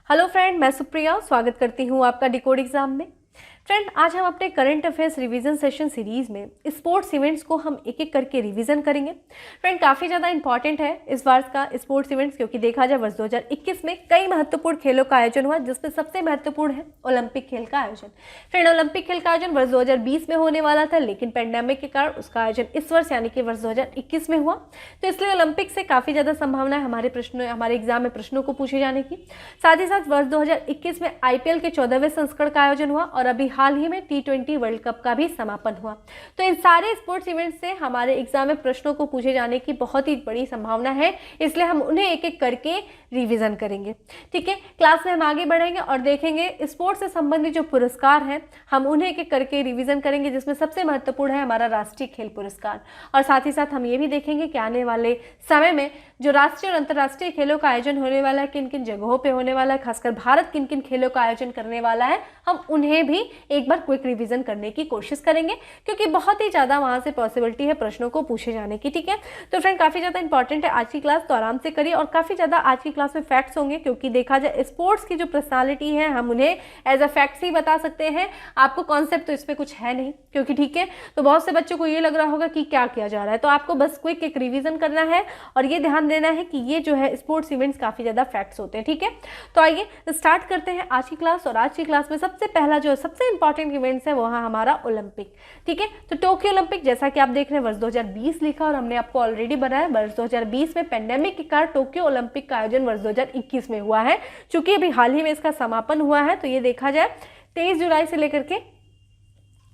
Hello friend, मैं सुप्रिया स्वागत करती हूँ आपका डिकोड एग्जाम में। फ्रेंड, आज हम अपने current affairs revision session series में स्पोर्ट्स इवेंट्स को हम एक एक करके रिवीजन करेंगे। फ्रेंड, काफ़ी ज़्यादा इंपॉर्टेंट है इस बार का स्पोर्ट्स इवेंट्स, क्योंकि देखा जाए वर्ष 2021 में कई महत्वपूर्ण खेलों का आयोजन हुआ, जिसमें सबसे महत्वपूर्ण है ओलंपिक खेल का आयोजन। फ्रेंड, ओलंपिक खेल का आयोजन वर्ष 2020 में होने वाला था, लेकिन पेंडेमिक के कारण उसका आयोजन इस वर्ष यानी कि वर्ष 2021 में हुआ। तो इसलिए ओलंपिक से काफ़ी ज़्यादा संभावना है हमारे एग्जाम में प्रश्नों को पूछे जाने की। साथ ही साथ वर्ष 2021 में IPL के 14वें संस्करण का आयोजन हुआ और अभी हाल ही में T20 वर्ल्ड कप का भी समापन हुआ। तो इन सारे स्पोर्ट्स इवेंट्स से हमारे एग्जाम में प्रश्नों को पूछे जाने की बहुत ही बड़ी संभावना है, इसलिए हम उन्हें एक एक करके रिवीजन करेंगे। ठीक है, क्लास में हम आगे बढ़ेंगे और देखेंगे स्पोर्ट्स से संबंधित जो पुरस्कार हैं हम उन्हें एक एक करके रिवीजन करेंगे, जिसमें सबसे महत्वपूर्ण है हमारा राष्ट्रीय खेल पुरस्कार। और साथ ही साथ हम ये भी देखेंगे कि आने वाले समय में जो राष्ट्रीय और अंतर्राष्ट्रीय खेलों का आयोजन होने वाला है, किन किन जगहों पे होने वाला है, खासकर भारत किन किन खेलों का आयोजन करने वाला है, हम उन्हें भी एक बार क्विक रिवीजन करने की कोशिश करेंगे, क्योंकि बहुत ही ज़्यादा वहाँ से पॉसिबिलिटी है प्रश्नों को पूछे जाने की। ठीक है, तो फ्रेंड काफ़ी ज़्यादा इंपॉर्टेंट है आज की क्लास, तो आराम से करिए। और काफ़ी ज़्यादा आज की क्लास में फैक्ट्स होंगे, क्योंकि देखा जाए स्पोर्ट्स की जो पर्सनालिटी है हम उन्हें एज अ फैक्ट्स ही बता सकते हैं। आपको कॉन्सेप्ट तो इस पर कुछ है नहीं, क्योंकि ठीक है, तो बहुत से बच्चों को ये लग रहा होगा कि क्या किया जा रहा है, तो आपको बस क्विक एक रिवीजन करना है और ये ध्यान देना है कि ये जो है स्पोर्ट्स इवेंट्स काफ़ी ज़्यादा फैक्ट्स होते हैं। ठीक है, तो आइए स्टार्ट करते हैं आज की क्लास। और आज की क्लास में सबसे पहला जो सबसे इंपॉर्टेंट इवेंट्स है वो है हमारा ओलंपिक। ठीक है, तो टोक्यो ओलंपिक जैसा कि आप देख रहे हैं वर्ष 2020 लिखा और हमने आपको ऑलरेडी बनाया। वर्ष 2020 में पेंडेमिक के कारण टोक्यो ओलंपिक का आयोजन वर्ष 2021 में हुआ है। चूंकि अभी हाल ही में इसका समापन हुआ है, तो ये देखा जाए 23 जुलाई से लेकर के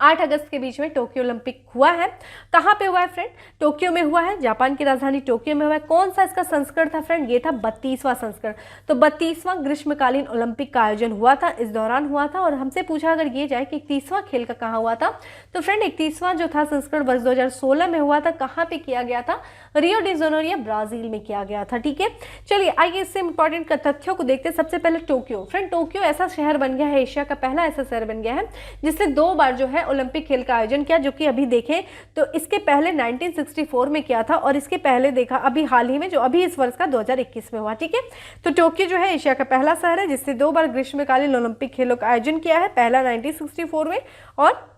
8 अगस्त के बीच में टोक्यो ओलंपिक हुआ है। कहाँ पे हुआ है फ्रेंड? टोक्यो में हुआ है, जापान की राजधानी टोक्यो में हुआ है। कौन सा इसका संस्करण था फ्रेंड? ये था 32वां संस्करण। तो 32वां ग्रीष्मकालीन ओलंपिक का आयोजन हुआ था, इस दौरान हुआ था। और हमसे पूछा अगर ये जाए कि 31वां खेल का कहाँ हुआ था, तो फ्रेंड 31वां जो था संस्करण वर्ष 2016 में हुआ था। कहाँ पे किया गया था? रियो डी जेनेरियो ब्राजील में किया गया था। ठीक है, चलिए आइए इससे इंपॉर्टेंट तथ्यों को देखते हैं। सबसे पहले टोक्यो। फ्रेंड, टोक्यो ऐसा शहर बन गया है, एशिया का पहला ऐसा शहर बन गया है जिसने 2 बार जो है ओलंपिक खेल का आयोजन किया, जो कि अभी देखें तो इसके पहले 1964 में किया था और इसके पहले देखा अभी हाल ही में जो अभी इस वर्ष का 2021 में हुआ। ठीक है, तो टोक्यो जो है एशिया का पहला शहर है जिसने 2 बार ग्रीष्मकालीन ओलंपिक खेलों का आयोजन किया है, पहला 1964 में और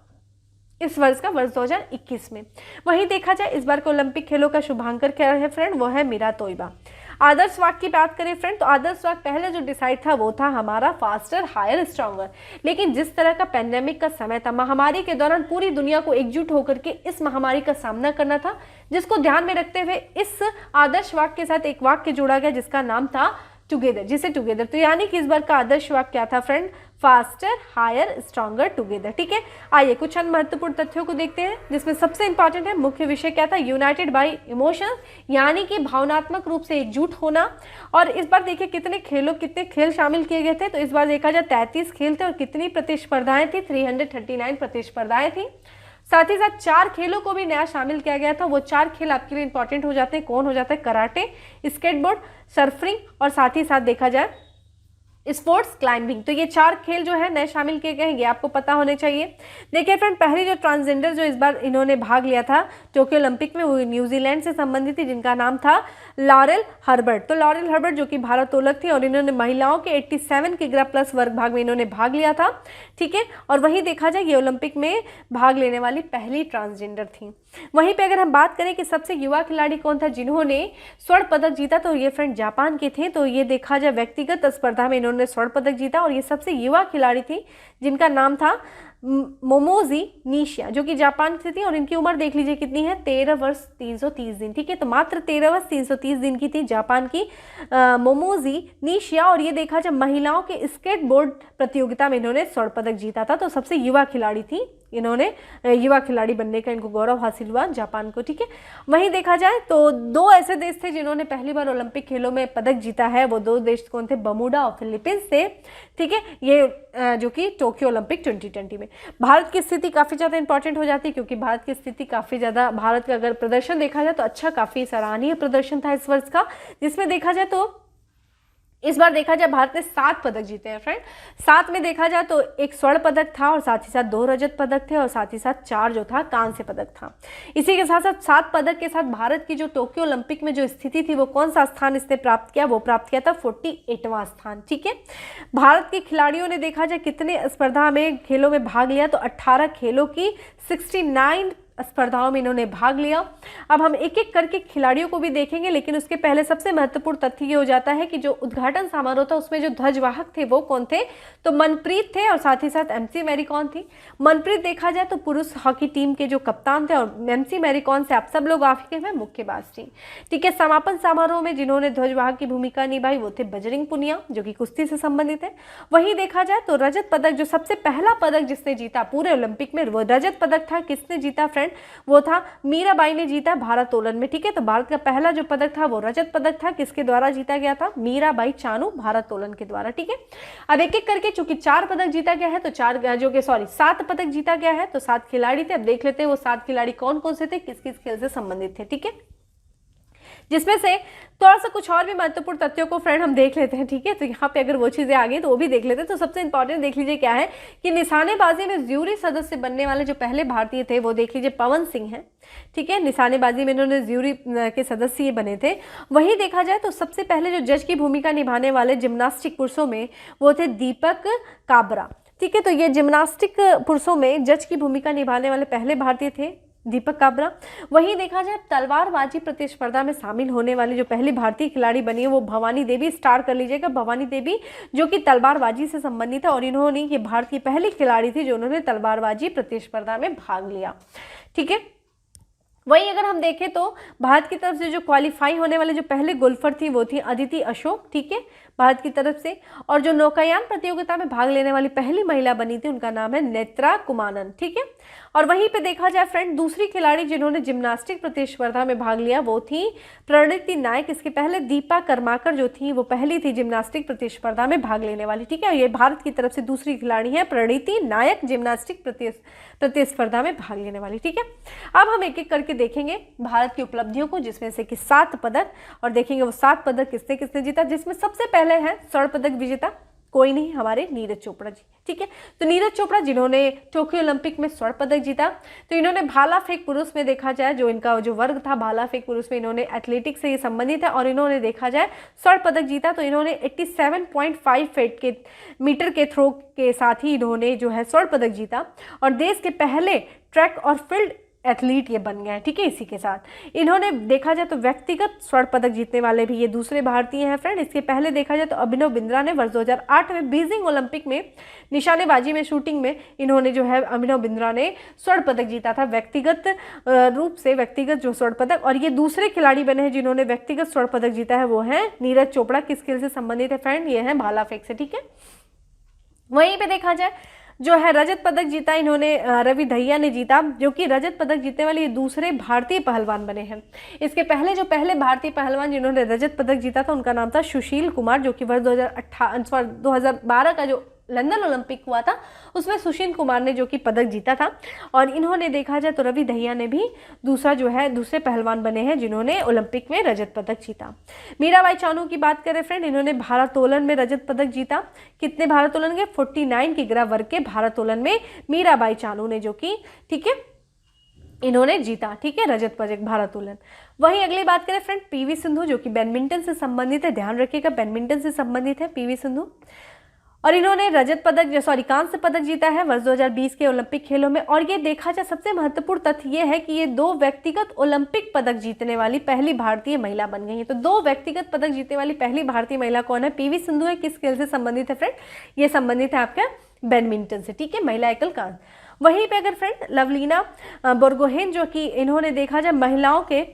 इस वर्ष का वर्ष 2021 में। वहीं देखा जाए इस बार के ओलंपिक खेलों का शुभांकर क्या है फ्रेंड? वो है मीरा तोइबा। आदर्श वाक्य की बात करें फ्रेंड, तो आदर्श वाक्य पहले जो डिसाइड था वो था हमारा फास्टर हायर स्ट्रॉन्गर। लेकिन जिस तरह का पेंडेमिक का समय था, महामारी के दौरान पूरी दुनिया को एकजुट होकर के इस महामारी का सामना करना था, जिसको ध्यान में रखते हुए इस आदर्श वाक्य के साथ एक वाक्य जोड़ा गया जिसका नाम था टुगेदर, जिसे टुगेदर। तो यानी कि इस बार का आदर्श वाक्य क्या था friend? Faster higher stronger together. ठीक है, आइए कुछ अन्य महत्वपूर्ण तथ्यों को देखते हैं, जिसमें सबसे इंपॉर्टेंट है मुख्य विषय क्या था? यूनाइटेड बाय इमोशंस, यानी कि भावनात्मक रूप से एकजुट होना। और इस बार देखिए कितने खेल शामिल किए गए थे, तो इस बार देखा जाए 33 खेल थे और कितनी प्रतिस्पर्धाएं थी? 339 प्रतिस्पर्धाएं थी। साथ ही साथ 4 खेलों को भी नया शामिल किया गया था। वो 4 खेल आपके लिए इंपॉर्टेंट हो जाते हैं। कौन हो जाता है? कराटे, स्केटबोर्ड, सर्फिंग और साथ ही साथ देखा जाए स्पोर्ट्स क्लाइंबिंग। तो ये 4 खेल जो है नए शामिल किए गए हैं, ये आपको पता होने चाहिए। देखिए फ्रेंड, पहली जो ट्रांसजेंडर जो इस बार इन्होंने भाग लिया था टोक्यो ओलंपिक में, वो न्यूजीलैंड से संबंधित थी, जिनका नाम था लॉरेल हर्बर्ट। तो लॉरेल हर्बर्ट जो कि भारोत्तोलक थी और इन्होंने महिलाओं के 87 किग्रा प्लस वर्ग भाग में इन्होंने भाग लिया था। ठीक है, और वहीं देखा जाए ये ओलंपिक में भाग लेने वाली पहली ट्रांसजेंडर थी। वहीं पे अगर हम बात करें कि सबसे युवा खिलाड़ी कौन था जिन्होंने स्वर्ण पदक जीता, तो ये फ्रेंड जापान के थे। तो ये देखा जाए व्यक्तिगत स्पर्धा में इन्होंने स्वर्ण पदक जीता और ये सबसे युवा खिलाड़ी थी, जिनका नाम था मोमोजी निशिया, जो कि जापान से थी। और इनकी उम्र देख लीजिए कितनी है? 13 वर्ष 330 दिन। ठीक है, तो मात्र 13 वर्ष 330 दिन की थी जापान की मोमोजी निशिया। और ये देखा जाए महिलाओं के स्केटबोर्ड प्रतियोगिता में इन्होंने स्वर्ण पदक जीता था। तो सबसे युवा खिलाड़ी थी, इन्होंने युवा खिलाड़ी बनने का इनको गौरव हासिल हुआ जापान को। ठीक है, वहीं देखा जाए तो 2 ऐसे देश थे जिन्होंने पहली बार ओलंपिक खेलों में पदक जीता है। वो 2 देश कौन थे? बर्मुडा और फिलीपींस थे। ठीक है, ये जो कि टोक्यो ओलंपिक 2020 में। भारत की स्थिति काफ़ी ज़्यादा इंपॉर्टेंट हो जाती है, क्योंकि भारत की स्थिति काफ़ी ज़्यादा, भारत का अगर प्रदर्शन देखा जाए तो अच्छा, काफ़ी सराहनीय प्रदर्शन था इस वर्ष का, जिसमें देखा जाए तो इस बार देखा जाए भारत ने 7 पदक जीते हैं फ्रेंड। 7 में देखा जाए तो एक स्वर्ण पदक था और साथ ही साथ 2 रजत पदक थे और साथ ही साथ 4 जो था कांस्य पदक था। इसी के साथ साथ 7 पदक के साथ भारत की जो टोक्यो ओलंपिक में जो स्थिति थी वो कौन सा स्थान इसने प्राप्त किया, वो प्राप्त किया था 48वां स्थान। ठीक है, भारत के खिलाड़ियों ने देखा जाए कितने स्पर्धा में खेलों में भाग लिया, तो 18 खेलों की 69 स्पर्धाओं में इन्होंने भाग लिया। अब हम एक एक करके खिलाड़ियों को भी देखेंगे, लेकिन उसके पहले सबसे महत्वपूर्ण तथ्य ये हो जाता है कि जो उद्घाटन समारोह था उसमें जो ध्वजवाहक थे वो कौन थे, तो मनप्रीत थे और साथ ही साथ एमसी मैरीकॉम थी। मनप्रीत देखा जाए तो पुरुष हॉकी टीम के जो कप्तान थे और एमसी मैरीकॉम से आप सब लोग वाकिफ हैं, मुक्केबाज थी। ठीक है, समापन समारोह में जिन्होंने ध्वजवाहक की भूमिका निभाई वो थे बजरंग पुनिया जो कि कुश्ती से संबंधित है। वहीं देखा जाए तो रजत पदक, जो सबसे पहला पदक जिसने जीता पूरे ओलंपिक में, वो रजत पदक था। किसने जीता फ्रेंड, वो था मीराबाई ने जीता भारोत्तोलन में। ठीक है, तो भारत का पहला जो पदक था वो रजत पदक था। किसके द्वारा जीता गया था, मीराबाई चानू भारोत्तोलन के द्वारा। ठीक है, अब एक एक करके चूंकि 4 पदक जीता गया है तो 7 पदक जीता गया है तो 7 खिलाड़ी थे। अब देख लेते हैं वो 7 खिलाड़ी कौन कौन से थे, किस किस खेल से संबंधित थे। ठीक है, जिसमें से थोड़ा सा कुछ और भी महत्वपूर्ण तथ्यों को फ्रेंड हम देख लेते हैं। ठीक है, तो यहाँ पे अगर वो चीजें आ गई तो वो भी देख लेते हैं। तो सबसे इंपॉर्टेंट देख लीजिए क्या है कि निशानेबाजी में ज्यूरी सदस्य बनने वाले जो पहले भारतीय थे वो देख लीजिए पवन सिंह हैं। ठीक है, निशानेबाजी में इन्होंने ज्यूरी के सदस्य बने थे। वहीं देखा जाए तो सबसे पहले जो जज की भूमिका निभाने वाले जिम्नास्टिक पुरुषों में वो थे दीपक काबरा। ठीक है, तो ये जिम्नास्टिक पुरुषों में जज की भूमिका निभाने वाले पहले भारतीय थे दीपक काबरा। वहीं देखा जाए तलवारबाजी प्रतिस्पर्धा में शामिल होने वाली जो पहली भारतीय खिलाड़ी बनी है वो भवानी देवी, स्टार कर लीजिएगा, भवानी देवी जो कि तलवारबाजी से संबंधित है और इन्होंने ये भारत की पहली खिलाड़ी थी जो उन्होंने तलवारबाजी प्रतिस्पर्धा में भाग लिया। ठीक है, वहीं अगर हम देखें तो भारत की तरफ से जो क्वालिफाई होने वाले जो पहले गोल्फर थी वो थी अदिति अशोक। ठीक है, भारत की तरफ से। और जो नौकायान प्रतियोगिता में भाग लेने वाली पहली महिला बनी थी उनका नाम है नेत्रा कुमानन। ठीक है, और वहीं पे देखा जाए फ्रेंड दूसरी खिलाड़ी जिन्होंने जिम्नास्टिक प्रतिस्पर्धा में भाग लिया वो थी प्रणीति नायक। इसके पहले दीपा कर्माकर जो थी वो पहली थी जिम्नास्टिक प्रतिस्पर्धा में भाग लेने वाली। ठीक है, ये भारत की तरफ से दूसरी खिलाड़ी है प्रणीति नायक, जिम्नास्टिक प्रतिस्पर्धा में भाग लेने वाली। ठीक है, अब हम एक एक करके देखेंगे भारत की उपलब्धियों को, जिसमें से कि 7 पदक, और देखेंगे वो 7 पदक किसने किसने जीता। जिसमें सबसे पहले है स्वर्ण पदक विजेता, कोई नहीं, हमारे नीरज चोपड़ा जी। ठीक है, तो नीरज चोपड़ा जिन्होंने टोक्यो ओलंपिक में स्वर्ण पदक जीता। तो इन्होंने भाला फेंक पुरुष में देखा जाए जो इनका जो वर्ग था भाला फेंक पुरुष में इन्होंने एथलेटिक्स से ये संबंधित है और इन्होंने देखा जाए स्वर्ण पदक जीता। तो इन्होंने 87.5 फीट के मीटर के थ्रो के साथ ही इन्होंने जो है स्वर्ण पदक जीता और देश के पहले ट्रैक और फील्ड एथलीट ये बन गया है। ठीक है, इसी के साथ इन्होंने देखा जाए तो व्यक्तिगत स्वर्ण पदक जीतने वाले भी ये दूसरे भारतीय हैं फ्रेंड। इसके पहले देखा जाए तो अभिनव बिंद्रा ने वर्ष 2008 में बीजिंग ओलंपिक में निशानेबाजी में शूटिंग में इन्होंने जो है अभिनव बिंद्रा ने स्वर्ण पदक जीता था व्यक्तिगत रूप से, व्यक्तिगत जो स्वर्ण पदक। और ये दूसरे खिलाड़ी बने हैं जिन्होंने व्यक्तिगत स्वर्ण पदक जीता है, वो है नीरज चोपड़ा। किस खेल से संबंधित है फ्रेंड, ये है भाला फेंक से। ठीक है, वहीं पे देखा जाए जो है रजत पदक जीता इन्होंने रवि दहिया ने जीता, जो कि रजत पदक जीतने वाले ये दूसरे भारतीय पहलवान बने हैं। इसके पहले जो पहले भारतीय पहलवान जिन्होंने रजत पदक जीता था उनका नाम था सुशील कुमार, जो कि वर्ष 2012 का जो लंदन ओलंपिक हुआ था उसमें सुशील कुमार ने जो कि पदक जीता था। और इन्होंने देखा जाए तो रवि दहिया ने भी दूसरे पहलवान बने हैं जिन्होंने ओलंपिक में रजत पदक जीता। मीराबाई चानू की बात करें फ्रेंड, इन्होंने भारोत्तोलन में रजत पदक जीता। कितने भारोत्तोलन के, 49 किग्रा वर्ग के भारोत्तोलन में मीराबाई चानू ने जो कि ठीक है इन्होंने जीता। ठीक है, रजत पदक भारोत्तोलन। वहीं अगली बात करें फ्रेंड पीवी सिंधु, जो कि बैडमिंटन से संबंधित है, ध्यान रखिएगा बैडमिंटन से संबंधित है पीवी सिंधु। और इन्होंने कांस्य पदक जीता है वर्ष 2020 के ओलंपिक खेलों में। और ये देखा जाए सबसे महत्वपूर्ण तथ्य ये है कि ये 2 व्यक्तिगत ओलंपिक पदक जीतने वाली पहली भारतीय महिला बन गई है। तो 2 व्यक्तिगत पदक जीतने वाली पहली भारतीय महिला कौन है, पीवी सिंधु है। किस खेल से संबंधित है फ्रेंड, ये संबंधित है आपका बैडमिंटन से। ठीक है, महिला एकल कांस्य। वहीं पे अगर फ्रेंड लवलीना बोर्गोहेन जो कि इन्होंने देखा जाए महिलाओं के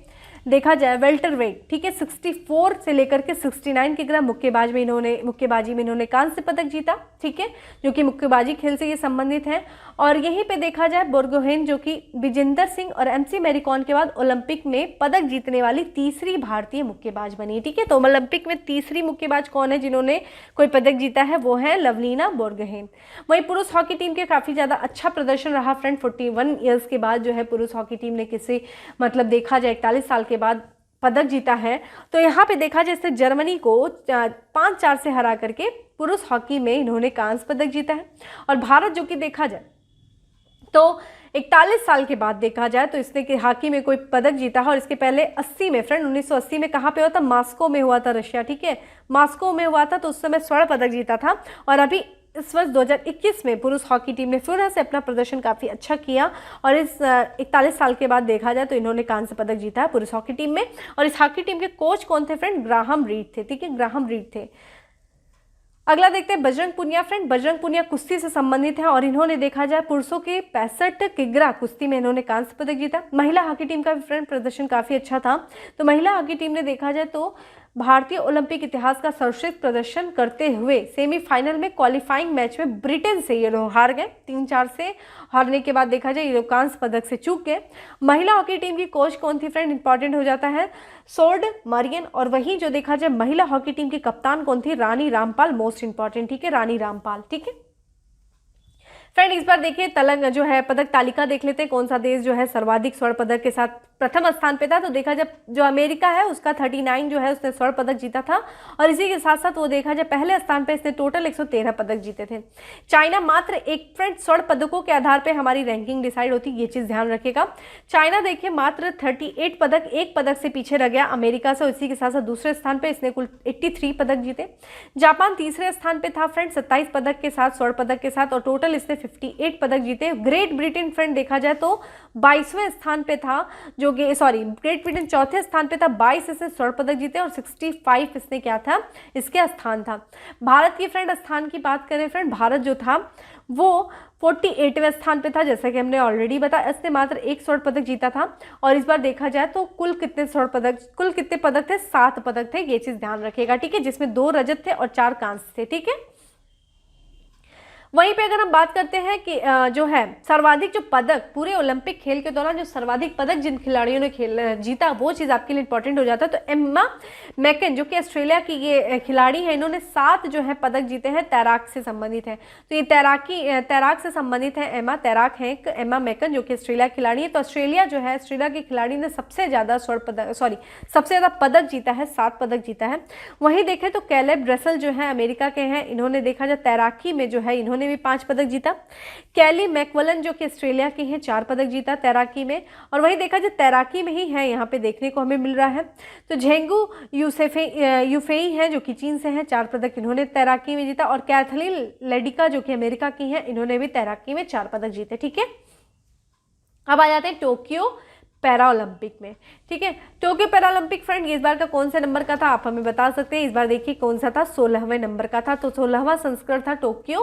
देखा जाए वेल्टर वेट, ठीक है, 64 से लेकर के 69 किग्रा मुक्केबाजी में इन्होंने कांस्य पदक जीता। ठीक है, जो कि मुक्केबाजी खेल से ये संबंधित है। और यहीं पे देखा जाए बोर्गोहेन जो कि विजेंदर सिंह और एमसी मैरीकॉम के बाद ओलंपिक में पदक जीतने वाली तीसरी भारतीय मुक्केबाज बनी। ठीक है, तो ओलंपिक में तीसरी मुक्केबाज कौन है जिन्होंने कोई पदक जीता है, वो है लवलीना बोर्गोहेन। वहीं पुरुष हॉकी टीम के काफ़ी ज़्यादा अच्छा प्रदर्शन रहा फ्रेंड। 41 ईयर्स के बाद जो है पुरुष हॉकी टीम ने देखा जाए 41 साल के बाद पदक जीता है। तो यहाँ पे देखा जाए इससे जर्मनी को 5-4 से हरा करके पुरुष हॉकी में इन्होंने कांस्य पदक जीता है। और भारत जो कि देखा जाए तो 41 साल के बाद देखा जाए तो इसने कि हॉकी में कोई पदक जीता है। और इसके पहले 80 में फ्रेंड 1980 में कहाँ पे हुआ था, मास्को में हुआ था, रशिया, ठीक है, मास्को में हुआ था। तो उस समय स्वर्ण पदक जीता था। और अभी इस वर्ष 2021 में पुरुष हॉकी टीम ने फिर से अपना प्रदर्शन काफ़ी अच्छा किया और इस 41 साल के बाद देखा जाए तो इन्होंने कांस्य पदक जीता है पुरुष हॉकी टीम में। और इस हॉकी टीम के कोच कौन थे फ्रेंड, ग्राहम रीड थे, ठीक है, ग्राहम रीड थे। अगला देखते हैं बजरंग पुनिया। फ्रेंड बजरंग पुनिया कुश्ती से संबंधित है और इन्होंने देखा जाए पुरुषों के 65 किग्रा कुश्ती में इन्होंने कांस्य पदक जीता। महिला हॉकी टीम का फ्रेंड प्रदर्शन काफ़ी अच्छा था। तो महिला हॉकी टीम ने देखा जाए तो भारतीय ओलंपिक इतिहास का सर्वश्रेष्ठ प्रदर्शन करते हुए सेमीफाइनल में क्वालिफाइंग मैच में ब्रिटेन से ये लोग हार गए। 3-4 से हारने के बाद देखा जाए ये लोग कांस्य पदक से चूक गए। महिला हॉकी टीम की कोच कौन थी फ्रेंड, इंपॉर्टेंट हो जाता है, सोर्ड मरियन। और वहीं जो देखा जाए महिला हॉकी टीम की कप्तान कौन थी, रानी रामपाल, मोस्ट इंपॉर्टेंट, ठीक है, रानी रामपाल, ठीक है। फ्रेंड इस बार देखिए तलंग जो है पदक तालिका देख लेते हैं, कौन सा देश जो है सर्वाधिक स्वर्ण पदक के साथ प्रथम स्थान पे था। तो देखा जाए जो अमेरिका है उसका 39 जो है उसने स्वर्ण पदक जीता था। और इसी के साथ साथ वो देखा जाए पहले स्थान पे इसने टोटल 113 पदक जीते थे। चाइना मात्र एक फ्रेंड स्वर्ण पदकों के आधार पर हमारी रैंकिंग डिसाइड होती है, ये चीज़ ध्यान रखिएगा। चाइना देखिए मात्र 38 पदक, एक पदक से पीछे रह गया अमेरिका से। इसी के साथ साथ दूसरे स्थान पर इसने कुल 83 पदक जीते। जापान तीसरे स्थान पर था फ्रेंड 27 पदक के साथ, स्वर्ण पदक के साथ, और टोटल इसने 58 पदक जीते। ग्रेट ब्रिटेन फ्रेंड देखा जाए तो 22वें स्थान पे था, जो कि ग्रेट ब्रिटेन चौथे स्थान पे था, 22 इसने स्वर्ण पदक जीते और 65 इसने क्या था, इसके स्थान था। भारत की फ्रेंड स्थान की बात करें फ्रेंड, भारत जो था वो 48वें स्थान पे था, जैसा कि हमने ऑलरेडी बताया। इसने मात्र एक स्वर्ण पदक जीता था। और इस बार देखा जाए तो कुल कितने पदक थे, 7 पदक थे, ये चीज़ ध्यान रखिएगा, ठीक है, जिसमें 2 रजत थे और 4 कांस्य थे, ठीक है। वहीं पे अगर हम बात करते हैं कि जो है सर्वाधिक जो पदक पूरे ओलंपिक खेल के दौरान जो सर्वाधिक पदक जिन खिलाड़ियों ने जीता, वो चीज़ आपके लिए इंपॉर्टेंट हो जाता है। तो एम्मा मैकन जो कि ऑस्ट्रेलिया की ये खिलाड़ी है, इन्होंने 7 जो है पदक जीते हैं, तैराक से संबंधित है। तो ये तैराक से संबंधित है, तैराक है एम्मा मैकन जो कि ऑस्ट्रेलिया खिलाड़ी है। तो ऑस्ट्रेलिया जो है, ऑस्ट्रेलिया की खिलाड़ी ने सबसे ज़्यादा पदक जीता है, 7 पदक जीता है। वहीं देखें तो कैलेब रसल जो है अमेरिका के हैं, इन्होंने देखा जाए तैराकी में जो है इन्होंने भी 5 पदक जीता। कैली मैकवलन जो कि ऑस्ट्रेलिया की हैं, 4 पदक जीता तैराकी में। और वही देखा जाए तैराकी में ही है, यहाँ पे देखने को हमें मिल रहा है। तो झेंगू यूफेई हैं जो कि चीन से हैं, 4 पदक इन्होंने तैराकी में जीता। और कैथलीन लेडिका जो कि अमेरिका की हैं, इन्होंने भी तैराकी में 4 पदक जीते, ठीक है। अब आ जाते हैं टोक्यो पैरा ओलंपिक में, ठीक है। टोक्यो पैरा ओलंपिक फ्रेंड इस बार का कौन से नंबर का था, आप हमें बता सकते हैं। इस बार देखिए कौन सा था, 16वें नंबर का था। तो 16वां संस्करण था टोक्यो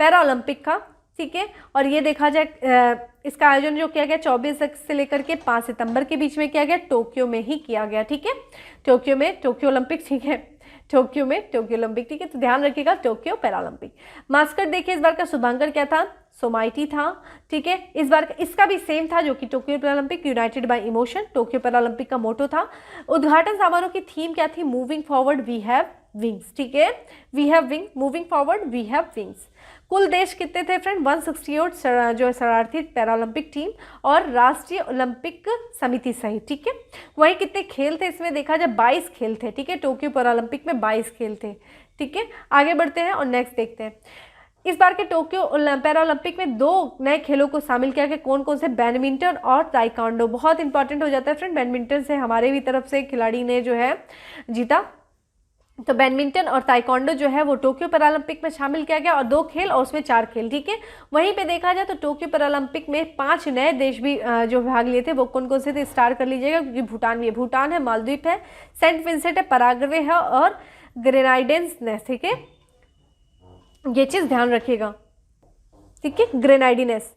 पैरा ओलंपिक का, ठीक है। और ये देखा जाए इसका आयोजन जो किया गया 24 से लेकर के 5 सितंबर के बीच में किया गया, टोक्यो में ही किया गया, ठीक है। टोक्यो में टोक्यो ओलंपिक, ठीक है, टोक्यो में टोक्यो ओलंपिक, ठीक है। तो ध्यान रखिएगा टोक्यो पैरा ओलंपिक। मास्कट देखिए इस बार का शुभांकर क्या था, सोमाइटी था, ठीक है। इस बार इसका भी सेम था जो कि Tokyo para Olympic, united by emotion, Tokyo para Olympic का मोटो था। उद्घाटन समारोह की थीम क्या थी, moving forward we have wings, ठीक है, we have wing, moving forward we have wings. कुल देश कितने थे फ्रेंड, 168 जो शरणार्थी पैरा ओलंपिक टीम और राष्ट्रीय ओलंपिक समिति सहित, ठीक है। वहीं कितने खेल थे इसमें देखा जाए 22 खेल थे, ठीक है। टोक्यो पैरा ओलंपिक में 22 खेल थे, ठीक है। आगे बढ़ते हैं और नेक्स्ट देखते हैं। इस बार के टोक्यो पैरा ओलंपिक में 2 नए खेलों को शामिल किया गया, कौन कौन से, बैडमिंटन और ताइक्वांडो। बहुत इंपॉर्टेंट हो जाता है फ्रेंड, बैडमिंटन से हमारे भी तरफ से खिलाड़ी ने जो है जीता। तो बैडमिंटन और ताइक्वांडो जो है वो टोक्यो पैरा ओलंपिक में शामिल किया गया, और 2 खेल और उसमें 4 खेल, ठीक है। वहीं पे देखा जाए तो टोक्यो पैरा ओलंपिक में 5 नए देश भी जो भाग लिए थे, वो कौन कौन से थे, स्टार कर लीजिएगा, क्योंकि भूटान भी है, भूटान है, मालदीव है, सेंट विंसेंट है, पराग्वे है और ग्रेनाइडेंस ने, ठीक है, ये चीज़ ध्यान रखिएगा, ठीक है, ग्रेनाइडिनेस।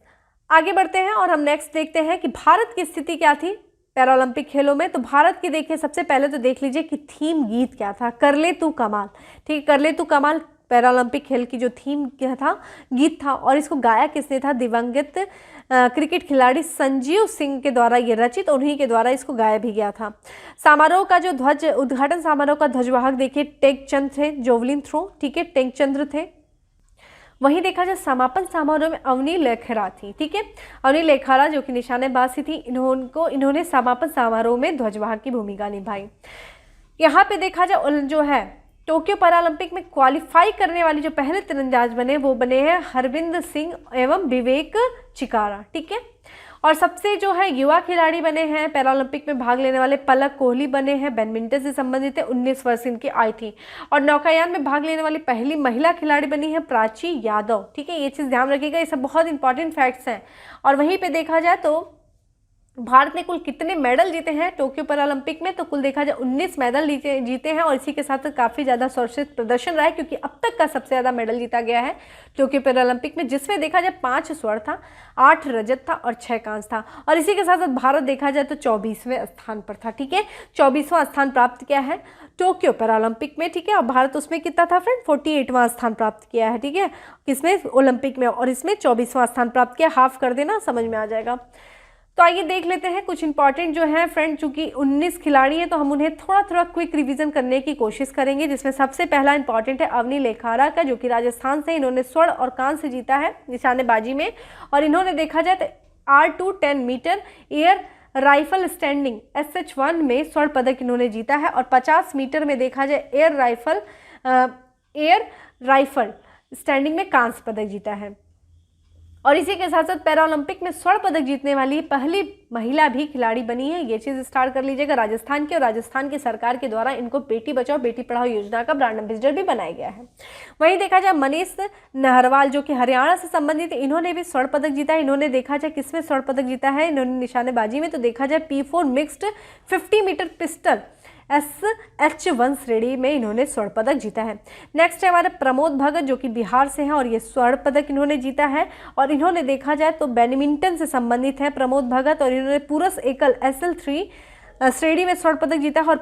आगे बढ़ते हैं और हम नेक्स्ट देखते हैं कि भारत की स्थिति क्या थी पैरा ओलंपिक खेलों में। तो भारत की देखिए सबसे पहले तो देख लीजिए कि थीम गीत क्या था, कर ले तू कमाल, ठीक है, कर ले तू कमाल पैरा ओलंपिक खेल की जो थीम क्या था, गीत था। और इसको गाया किसने था, दिवंगत क्रिकेट खिलाड़ी संजीव सिंह के द्वारा ये रचित, उन्हीं के द्वारा इसको गाया भी गया था। समारोह का जो उद्घाटन समारोह का ध्वजवाहक देखिए टेकचंद थे, जोवलिन थ्रो, ठीक है, टेकचंद्र थे। वहीं देखा जाए समापन समारोह में अवनी लेखरा थी, ठीक है। अवनी लेखरा जो कि निशानेबाज थी, इन्होंने समापन समारोह में ध्वजवाहक की भूमिका निभाई। यहाँ पे देखा जाए जो है टोक्यो पैरालंपिक में क्वालिफाई करने वाली जो पहले तीरंदाज बने वो बने हैं हरविंदर सिंह एवं विवेक चिकारा, ठीक है। और सबसे जो है युवा खिलाड़ी बने हैं पैरालंपिक में भाग लेने वाले पलक कोहली बने हैं, बैडमिंटन से संबंधित है, 19 वर्ष इनकी आयु थी। और नौकायान में भाग लेने वाली पहली महिला खिलाड़ी बनी है प्राची यादव, ठीक है। ये चीज़ ध्यान रखिएगा, ये सब बहुत इंपॉर्टेंट फैक्ट्स हैं। और वहीं पे देखा जाए तो भारत ने कुल कितने मेडल जीते हैं टोक्यो पैरालंपिक में, तो कुल देखा जाए 19 मेडल जीते हैं। और इसी के साथ काफ़ी ज़्यादा सर्वश्रेष्ठ प्रदर्शन रहा है, क्योंकि अब तक का सबसे ज़्यादा मेडल जीता गया है टोक्यो पैरालंपिक में, जिसमें देखा जाए 5 स्वर्ण था, 8 रजत था और 6 कांस्य था। और इसी के साथ साथ भारत देखा जाए तो 24वें स्थान पर था, ठीक है। 24वां स्थान प्राप्त किया है टोक्यो पैरालंपिक में, ठीक है। और भारत उसमें कितना था फ्रेंड, 48वां स्थान प्राप्त किया है, ठीक है, किसमें, ओलंपिक में। और इसमें 24वां स्थान प्राप्त किया, हाफ कर देना, समझ में आ जाएगा। तो आइए देख लेते हैं कुछ इंपॉर्टेंट जो है फ्रेंड, चूंकि 19 खिलाड़ी हैं तो हम उन्हें थोड़ा थोड़ा क्विक रिवीजन करने की कोशिश करेंगे, जिसमें सबसे पहला इंपॉर्टेंट है अवनी लेखारा का, जो कि राजस्थान से, इन्होंने स्वर्ण और कांस्य जीता है निशानेबाजी में। और इन्होंने देखा जाए तो R2 10 metre air rifle standing SH1 में स्वर्ण पदक इन्होंने जीता है। और 50 मीटर में देखा जाए एयर राइफल स्टैंडिंग में कांस्य पदक जीता है। और इसी के साथ साथ पैरालंपिक में स्वर्ण पदक जीतने वाली पहली महिला भी खिलाड़ी बनी है, ये चीज़ स्टार्ट कर लीजिएगा, राजस्थान की। और राजस्थान की सरकार के द्वारा इनको बेटी बचाओ बेटी पढ़ाओ योजना का ब्रांड एम्बेसडर भी बनाया गया है। वहीं देखा जाए मनीष नहरवाल जो कि हरियाणा से संबंधित है, इन्होंने भी स्वर्ण पदक जीता है। इन्होंने देखा जाए किसमें स्वर्ण पदक जीता है, इन्होंने निशानेबाजी में, तो देखा जाए P4 mixed 50 metre pistol SH1 श्रेणी में इन्होंने स्वर्ण पदक जीता है। नेक्स्ट है हमारे प्रमोद भगत जो कि बिहार से हैं, और ये स्वर्ण पदक इन्होंने जीता है। और इन्होंने देखा जाए तो बैडमिंटन से संबंधित है प्रमोद भगत, और इन्होंने पुरुष एकल SL3 श्रेणी में स्वर्ण पदक जीता है। और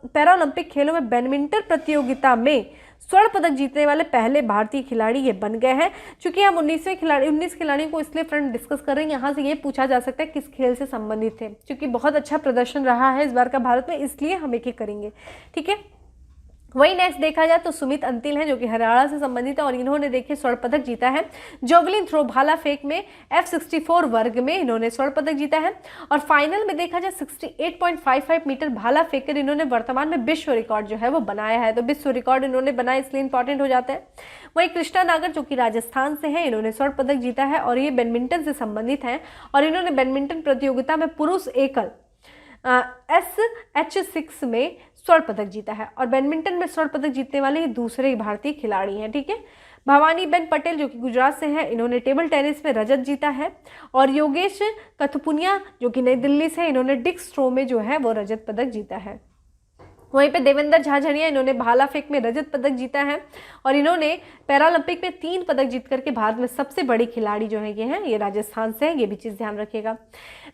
पैरालंपिक खेलों में बैडमिंटन प्रतियोगिता में स्वर्ण पदक जीतने वाले पहले भारतीय खिलाड़ी ये बन गए हैं। चूंकि हम 19 खिलाड़ियों को इसलिए फ्रेंड डिस्कस कर रहे हैं, यहाँ से ये पूछा जा सकता है किस खेल से संबंधित थे, क्योंकि बहुत अच्छा प्रदर्शन रहा है इस बार का भारत में, इसलिए हम एक एक करेंगे, ठीक है। वही नेक्स्ट देखा जाए तो सुमित अंतिल हैं जो कि हरियाणा से संबंधित है, और इन्होंने देखिए स्वर्ण पदक जीता है। जॉवलिन थ्रो भाला फेंक में F64 वर्ग में इन्होंने स्वर्ण पदक जीता है। और फाइनल में देखा जाए 68.55 मीटर भाला फेंककर इन्होंने वर्तमान में विश्व रिकॉर्ड जो है वो बनाया है, तो विश्व रिकॉर्ड इन्होंने बनाया इसलिए इंपॉर्टेंट हो जाता है। वही कृष्णा नागर जो कि राजस्थान से है, इन्होंने स्वर्ण पदक जीता है, और ये बैडमिंटन से संबंधित हैं। और इन्होंने बैडमिंटन प्रतियोगिता में पुरुष एकल SH6 में स्वर्ण पदक जीता है, और बैडमिंटन में स्वर्ण पदक जीतने वाले दूसरे भारतीय खिलाड़ी हैं, ठीक है। भवानीबेन पटेल जो कि गुजरात से हैं, इन्होंने टेबल टेनिस में रजत जीता है। और योगेश कथपुनिया जो कि नई दिल्ली से, इन्होंने डिस्क थ्रो में जो है वो रजत पदक जीता है। वहीं पे देवेंद्र झाझड़िया, इन्होंने भाला फेंक में रजत पदक जीता है। और इन्होंने पैरालंपिक में 3 पदक जीत करके भारत में सबसे बड़ी खिलाड़ी जो है ये हैं, ये राजस्थान से है, ये भी चीज़ ध्यान रखिएगा।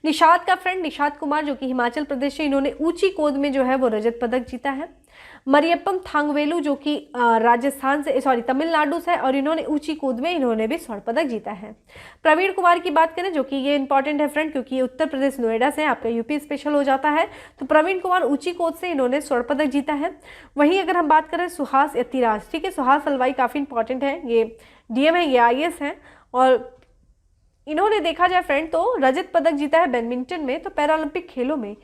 निषाद का फ्रेंड निषाद कुमार जो कि हिमाचल प्रदेश से, इन्होंने ऊंची कूद में जो है वो रजत पदक जीता है। मरियप्पम थांगवेलू जो कि राजस्थान से तमिलनाडु से, और इन्होंने ऊंची कूद में इन्होंने भी स्वर्ण पदक जीता है। प्रवीण कुमार की बात करें जो कि ये इंपॉर्टेंट है फ्रेंड, क्योंकि ये उत्तर प्रदेश नोएडा से, आपका यूपी स्पेशल हो जाता है, तो प्रवीण कुमार ऊंची कूद से इन्होंने स्वर्ण पदक जीता है। वहीं अगर हम बात करें सुहास यतिराज, ठीक है, सुहास अलवाई काफ़ी इंपॉर्टेंट है, ये DM है, ये IAS है, और इन्होंने देखा जाए फ्रेंड तो रजत पदक जीता है बैडमिंटन में। तो पैरालंपिक खेलों में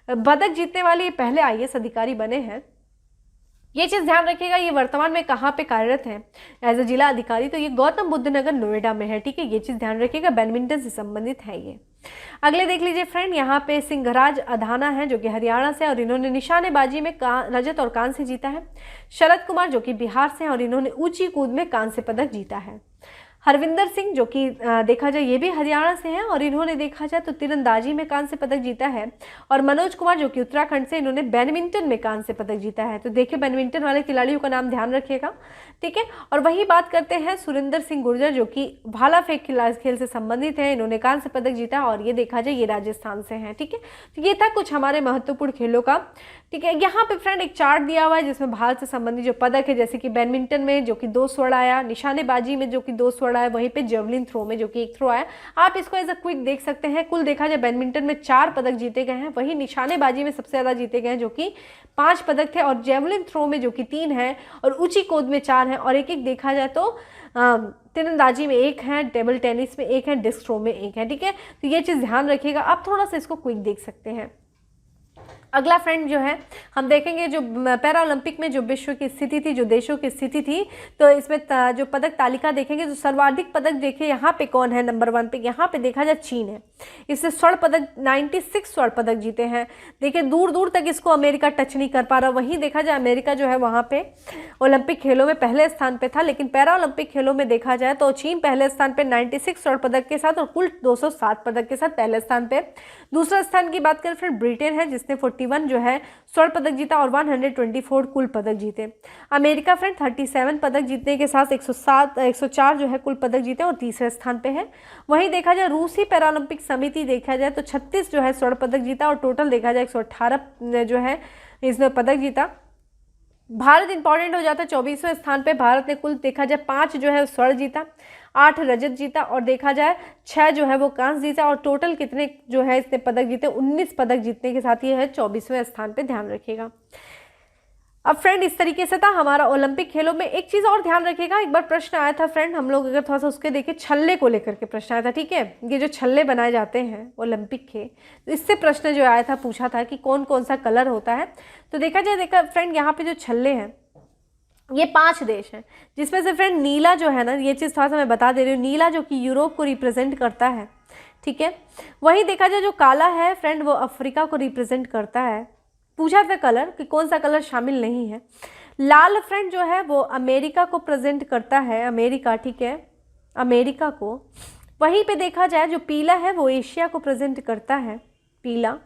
पदक जीतने वाले ये पहले IAS अधिकारी बने हैं। ये चीज़ ध्यान रखिएगा, ये वर्तमान में कहाँ पे कार्यरत हैं एज ए जिला अधिकारी, तो ये गौतम बुद्ध नगर नोएडा में है, ठीक है। ये चीज़ ध्यान रखिएगा, बैडमिंटन से संबंधित है ये। अगले देख लीजिए फ्रेंड, यहाँ पे सिंहराज अधाना है जो कि हरियाणा से, और इन्होंने निशानेबाजी में रजत और कांस्य जीता है। शरद कुमार जो कि बिहार से हैं, और इन्होंने ऊंची कूद में कांस्य पदक जीता है। हरविंदर सिंह जो कि देखा जाए ये भी हरियाणा से हैं, और इन्होंने देखा जाए तो तीरंदाजी में कांस्य पदक जीता है। और मनोज कुमार जो कि उत्तराखंड से, इन्होंने बैडमिंटन में कांस्य पदक जीता है। तो देखिए बैडमिंटन वाले खिलाड़ियों का नाम ध्यान रखिएगा, ठीक है। और वही बात करते हैं सुरेंद्र सिंह गुर्जर जो कि भाला फेंक खेल से संबंधित है, इन्होंने कांस्य पदक जीता, और ये देखा जाए ये राजस्थान से हैं, ठीक है। तो ये था कुछ हमारे महत्वपूर्ण खेलों का, ठीक है। यहाँ पे फ्रेंड एक चार्ट दिया हुआ है जिसमें भारत से संबंधित जो पदक है, जैसे कि बैडमिंटन में जो कि 2 स्वर्ण आया, निशानेबाजी में जो कि 2 स्वर्ण छोड़ा है, वहीं पे जेवलिन थ्रो में जो कि एक थ्रो आया। आप इसको एज अ क्विक देख सकते हैं। कुल देखा जाए बैडमिंटन में 4 पदक जीते गए हैं, वहीं निशानेबाजी में सबसे ज़्यादा जीते गए हैं जो कि 5 पदक थे, और जेवलिन थ्रो में जो कि 3 हैं, और ऊंची कूद में 4 हैं, और एक एक देखा जाए तो तीरंदाजी में 1 है, टेबल टेनिस में 1 है, डिस्क थ्रो में 1 है। ठीक है, तो ये चीज़ ध्यान रखिएगा। आप थोड़ा सा इसको क्विक देख सकते हैं। अगला फ्रेंड जो है हम देखेंगे जो पैरा ओलंपिक में जो विश्व की स्थिति थी, जो देशों की स्थिति थी, तो इसमें जो पदक तालिका देखेंगे, जो सर्वाधिक पदक देखिए यहाँ पे कौन है नंबर 1 पे, यहाँ पे देखा जाए चीन है। इससे स्वर्ण पदक 96 स्वर्ण पदक जीते हैं। देखिए दूर दूर तक इसको अमेरिका टच नहीं कर पा रहा। वहीं देखा जाए अमेरिका जो है वहाँ पे ओलंपिक खेलों में पहले स्थान पे था, लेकिन पैरा ओलंपिक खेलों में देखा जाए तो चीन पहले स्थान पे 96 स्वर्ण पदक के साथ और कुल 207 पदक के साथ पहले स्थान पे। दूसरा स्थान की बात करें फिर ब्रिटेन है, जिसने 41 जो है स्वर्ण पदक जीता और 124 कुल पदक जीते। अमेरिका फ्रेंड 37 पदक जीतने के साथ 104 जो है कुल पदक जीते और तीसरे स्थान पे है। वहीं देखा जाए रूसी पैरालंपिक समिति देखा जाए तो 36 जो है स्वर्ण पदक जीता और टोटल देखा जाए 118 जो है इसने पदक जीता। भारत इंपॉर्टेंट हो जाता है 24वें स्थान पे। भारत ने कुल देखा जाए 5 जो है स्वर्ण जीता, 8 रजत जीता और देखा जाए 6 जो है वो कांस्य जीता, और टोटल कितने जो है इसने पदक जीते 19 पदक जीतने के साथ ये है 24वें स्थान पे। ध्यान रखिएगा। अब फ्रेंड इस तरीके से था हमारा ओलंपिक खेलों में। एक चीज़ और ध्यान रखिएगा, एक बार प्रश्न आया था फ्रेंड, हम लोग अगर थोड़ा सा उसके देखें, छल्ले को लेकर के प्रश्न आया था। ठीक है, ये जो छल्ले बनाए जाते हैं ओलंपिक के, तो इससे प्रश्न जो आया था पूछा था कि कौन कौन सा कलर होता है। तो देखा फ्रेंड यहाँ पे जो छल्ले हैं ये 5 देश हैं, जिसमें से फ्रेंड नीला जो है ना, ये चीज़ थोड़ा सा मैं बता दे रही हूँ, नीला जो कि यूरोप को रिप्रेजेंट करता है। ठीक है, वहीं देखा जाए जो काला है फ्रेंड वो अफ्रीका को रिप्रेजेंट करता है। पूछा था कलर कि कौन सा कलर शामिल नहीं है। लाल फ्रेंड जो है वो अमेरिका को प्रेजेंट करता है, अमेरिका। ठीक है, अमेरिका को। वहीं पे देखा जाए जो पीला है वो एशिया को प्रेजेंट करता है, पीला।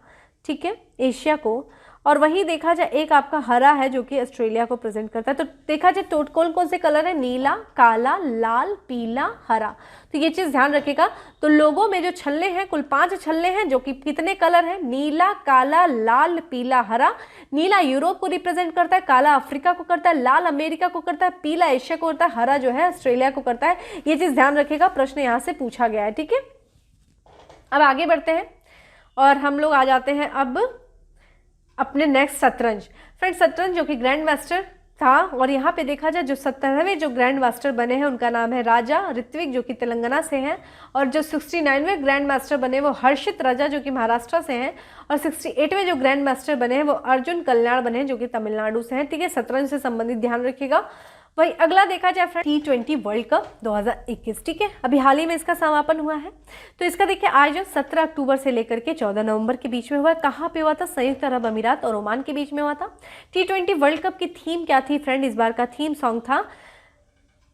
ठीक है, एशिया को। और वहीं देखा जाए एक आपका हरा है जो कि ऑस्ट्रेलिया को प्रेजेंट करता है। तो देखा जाए कौन कौन से कलर है, नीला, काला, लाल, पीला, हरा। तो ये चीज़ ध्यान रखिएगा। तो लोगों में जो छल्ले हैं कुल 5 छल्ले हैं जो कि कितने कलर हैं, नीला, काला, लाल, पीला, हरा। नीला यूरोप को रिप्रेजेंट करता है, काला अफ्रीका को करता है, लाल अमेरिका को करता है, पीला एशिया को करता है, हरा जो है ऑस्ट्रेलिया को करता है। ये चीज़ ध्यान रखिएगा, प्रश्न यहाँ से पूछा गया है। ठीक है, अब आगे बढ़ते हैं और हम लोग आ जाते हैं अब अपने नेक्स्ट शतरंज। फ्रेंड शतरंज जो कि ग्रैंड मास्टर था, और यहाँ पे देखा जाए जो 17वें जो ग्रैंड मास्टर बने हैं उनका नाम है राजा ऋत्विक जो कि तेलंगाना से हैं, और जो 69वें ग्रैंड मास्टर बने वो हर्षित राजा जो कि महाराष्ट्र से हैं, और 68वें जो ग्रैंड मास्टर बने हैं वो अर्जुन कल्याण बने हैं जो कि तमिलनाडु से हैं। ठीक है, शतरंज से संबंधित ध्यान रखिएगा। वही अगला देखा जाए फ्रेंड T20 वर्ल्ड कप 2021। ठीक है, अभी हाल ही में इसका समापन हुआ है। तो इसका देखिए आयोजन 17 अक्टूबर से लेकर के 14 नवंबर के बीच में हुआ है। कहाँ पे हुआ था, संयुक्त अरब अमीरात और ओमान के बीच में हुआ था। T20 वर्ल्ड कप की थीम क्या थी फ्रेंड, इस बार का थीम सॉन्ग था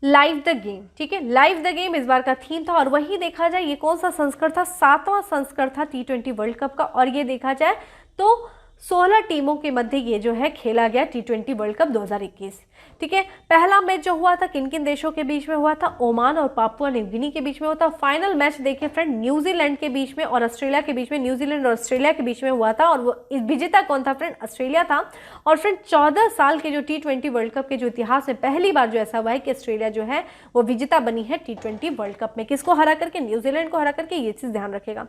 लाइव द गेम। ठीक है, लाइव द गेम इस बार का थीम था। और वही देखा जाए ये कौन सा संस्करण था, 7वां संस्करण था T20 वर्ल्ड कप का। और ये देखा जाए तो 16 टीमों के मध्य ये जो है खेला गया T20 वर्ल्ड कप 2021। ठीक है, पहला मैच जो हुआ था किन किन देशों के बीच में हुआ था, ओमान और पापुआ न्यू गिनी के बीच में हुआ था। फाइनल मैच देखिए फ्रेंड न्यूजीलैंड के बीच में और ऑस्ट्रेलिया के बीच में, न्यूजीलैंड और ऑस्ट्रेलिया के बीच में हुआ था, और वो विजेता कौन था फ्रेंड, ऑस्ट्रेलिया था। और फ्रेंड 14 साल के जो T20 वर्ल्ड कप के जो इतिहास में पहली बार जो ऐसा हुआ है कि ऑस्ट्रेलिया जो है वो विजेता बनी है T20 वर्ल्ड कप में। किसको हरा करके, न्यूजीलैंड को हरा करके। ये चीज़ ध्यान रखेगा।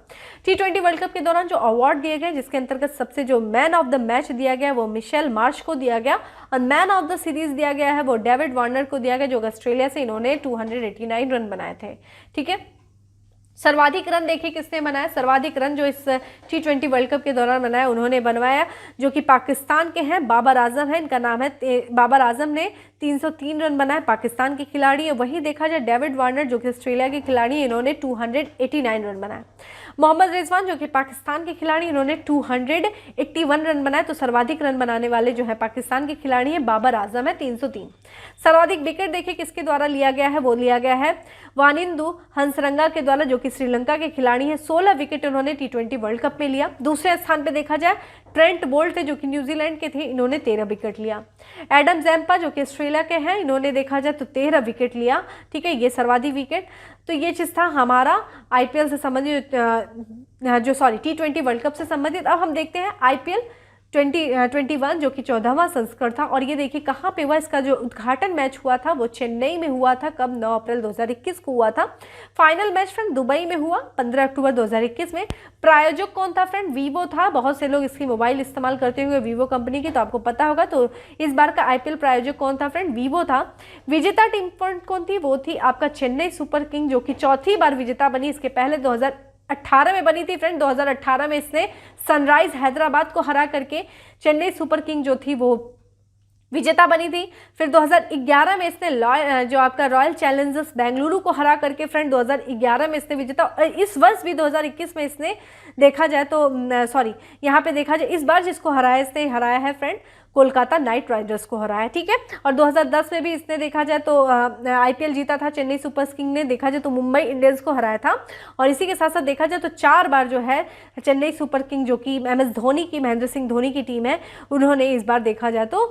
T20 वर्ल्ड कप के दौरान जो अवार्ड दिए गए जिसके अंतर्गत सबसे जो मैन ऑफ द मैच दिया गया वो मिशेल मार्श को दिया गया, और मैन ऑफ द सीरीज दिया गया है वो डेविड वार्नर को दिया गया जो ऑस्ट्रेलिया से इन्होंने 289 रन बनाए थे। ठीक है, सर्वाधिक रन देखिए किसने बनाया, सर्वाधिक रन जो इस T20 वर्ल्ड कप के दौरान बनाया उन्होंने बनवाया जो कि पाकिस्तान के हैं, बाबर आजम है, इनका नाम है। बाबर आजम ने 303 रन बनाए, पाकिस्तान के खिलाड़ी है। वहीं देखा जाए डेविड वार्नर जो कि ऑस्ट्रेलिया के खिलाड़ी हैं, इन्होंने 289 रन बनाए। मोहम्मद रिजवान जो कि पाकिस्तान के खिलाड़ी, इन्होंने 281 रन बनाए। तो सर्वाधिक रन बनाने वाले जो है पाकिस्तान के खिलाड़ी हैं, बाबर आजम है 303। सर्वाधिक विकेट देखिए किसके द्वारा लिया गया है, वो लिया गया है वानिंदु हंसरंगा के द्वारा जो कि श्रीलंका के खिलाड़ी हैं। 16 विकेट उन्होंने T20 वर्ल्ड कप में लिया। दूसरे स्थान पे देखा जाए ट्रेंट बोल्ट थे जो कि न्यूजीलैंड के थे, इन्होंने 13 विकेट लिया। एडम जैम्पा जो कि ऑस्ट्रेलिया के हैं, इन्होंने देखा जाए तो 13 विकेट लिया। ठीक है, ये सर्वाधिक विकेट। तो ये चीज़ था हमारा IPL से संबंधित T20 वर्ल्ड कप से संबंधित। अब हम देखते हैं IPL 2021 जो कि 14वां संस्करण था। और ये देखिए कहाँ पे हुआ, इसका जो उद्घाटन मैच हुआ था वो चेन्नई में हुआ था। कब? 9 अप्रैल 2021 को हुआ था। फाइनल मैच फ्रेंड दुबई में हुआ 15 अक्टूबर 2021 में। प्रायोजक कौन था फ्रेंड? वीवो था। बहुत से लोग इसकी मोबाइल इस्तेमाल करते होंगे वीवो कंपनी की, तो आपको पता होगा। तो इस बार का आईपीएल प्रायोजक कौन था फ्रेंड? वीवो था। विजेता टीम कौन थी? वो थी आपका चेन्नई सुपर किंग, जो कि चौथी बार विजेता बनी। इसके पहले 2018 में बनी थी फ्रेंड। 2018 में इसने सनराइज हैदराबाद को हरा करके चेन्नई सुपर किंग जो थी वो विजेता बनी थी। फिर 2011 में इसने जो आपका रॉयल चैलेंजर्स बेंगलुरु को हरा करके फ्रेंड 2011 में इसने विजेता, और इस वर्ष भी 2021 में इसने देखा जाए तो यहाँ पे देखा जाए इस बार जिसको हराया, इसने हराया है फ्रेंड कोलकाता नाइट राइडर्स को हराया, ठीक है। और 2010 में भी इसने देखा जाए तो आईपीएल जीता था। चेन्नई सुपर किंग ने देखा जाए तो मुंबई इंडियंस को हराया था। और इसी के साथ साथ देखा जाए तो 4 बार जो है चेन्नई सुपर किंग, जो कि एमएस धोनी की, महेंद्र सिंह धोनी की टीम है, उन्होंने इस बार देखा जाए तो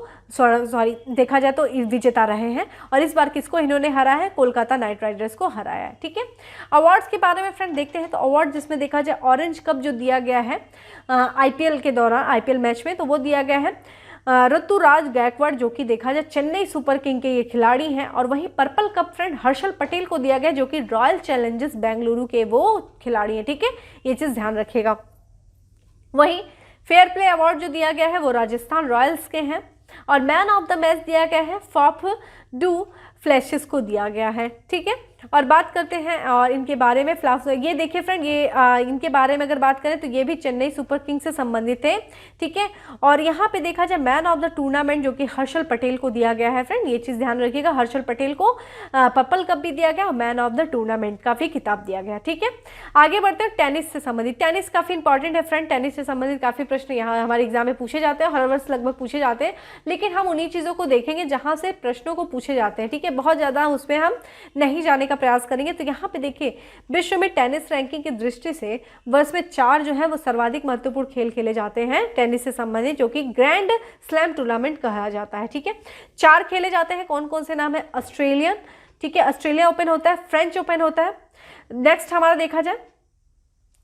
विजेता रहे हैं। और इस बार किसको इन्होंने हराया है? कोलकाता नाइट राइडर्स को हराया है, ठीक है। अवार्ड्स के बारे में फ्रेंड देखते हैं। तो अवार्ड जिसमें देखा जाए ऑरेंज कप जो दिया गया है आईपीएल के दौरान, आईपीएल मैच में, तो वो दिया गया है ऋतुराज गायकवाड़, जो कि देखा जाए चेन्नई सुपर किंग के ये खिलाड़ी हैं। और वहीं purple cup friend Harshal Patel को दिया गया, जो कि रॉयल चैलेंजर्स बेंगलुरु के वो खिलाड़ी हैं, ठीक है। ये चीज़ ध्यान रखिएगा। वहीं फेयर प्ले अवार्ड जो दिया गया है वो राजस्थान रॉयल्स के हैं। और मैन ऑफ द मैच दिया गया है फॉफ डू फ्लैशेस को दिया गया है, ठीक है। और बात करते हैं और इनके बारे में ये देखिए फ्रेंड, ये इनके बारे में अगर बात करें तो ये भी चेन्नई सुपर किंग से संबंधित है, ठीक है। और यहाँ पे देखा जाए मैन ऑफ द टूर्नामेंट जो कि हर्षल पटेल को दिया गया है फ्रेंड, ये चीज़ ध्यान रखिएगा। हर्षल पटेल को पर्पल कप भी दिया गया और मैन ऑफ द टूर्नामेंट का भी खिताब दिया गया, ठीक है। आगे बढ़ते हैं टेनिस से संबंधित। टेनिस काफ़ी इंपॉर्टेंट है फ्रेंड। टेनिस से संबंधित काफ़ी प्रश्न यहाँ हमारे एग्जाम में पूछे जाते हैं, हर वर्ष लगभग पूछे जाते हैं। लेकिन हम उन्हीं चीज़ों को देखेंगे जहाँ से प्रश्नों को पूछे जाते हैं, ठीक है। बहुत ज़्यादा उसमें हम नहीं जाने का प्रयास करेंगे। तो यहाँ पे देखिए विश्व में टेनिस रैंकिंग की दृष्टि से वर्ष में 4 जो है वो सर्वाधिक महत्वपूर्ण खेल खेले जाते हैं टेनिस से संबंधित, जो कि ग्रैंड स्लैम टूर्नामेंट कहा जाता है, ठीक है। 4 खेले जाते हैं। कौन कौन से नाम है? ऑस्ट्रेलियन, ठीक है, ऑस्ट्रेलिया ओपन होता है, फ्रेंच ओपन होता है, नेक्स्ट हमारा देखा जाए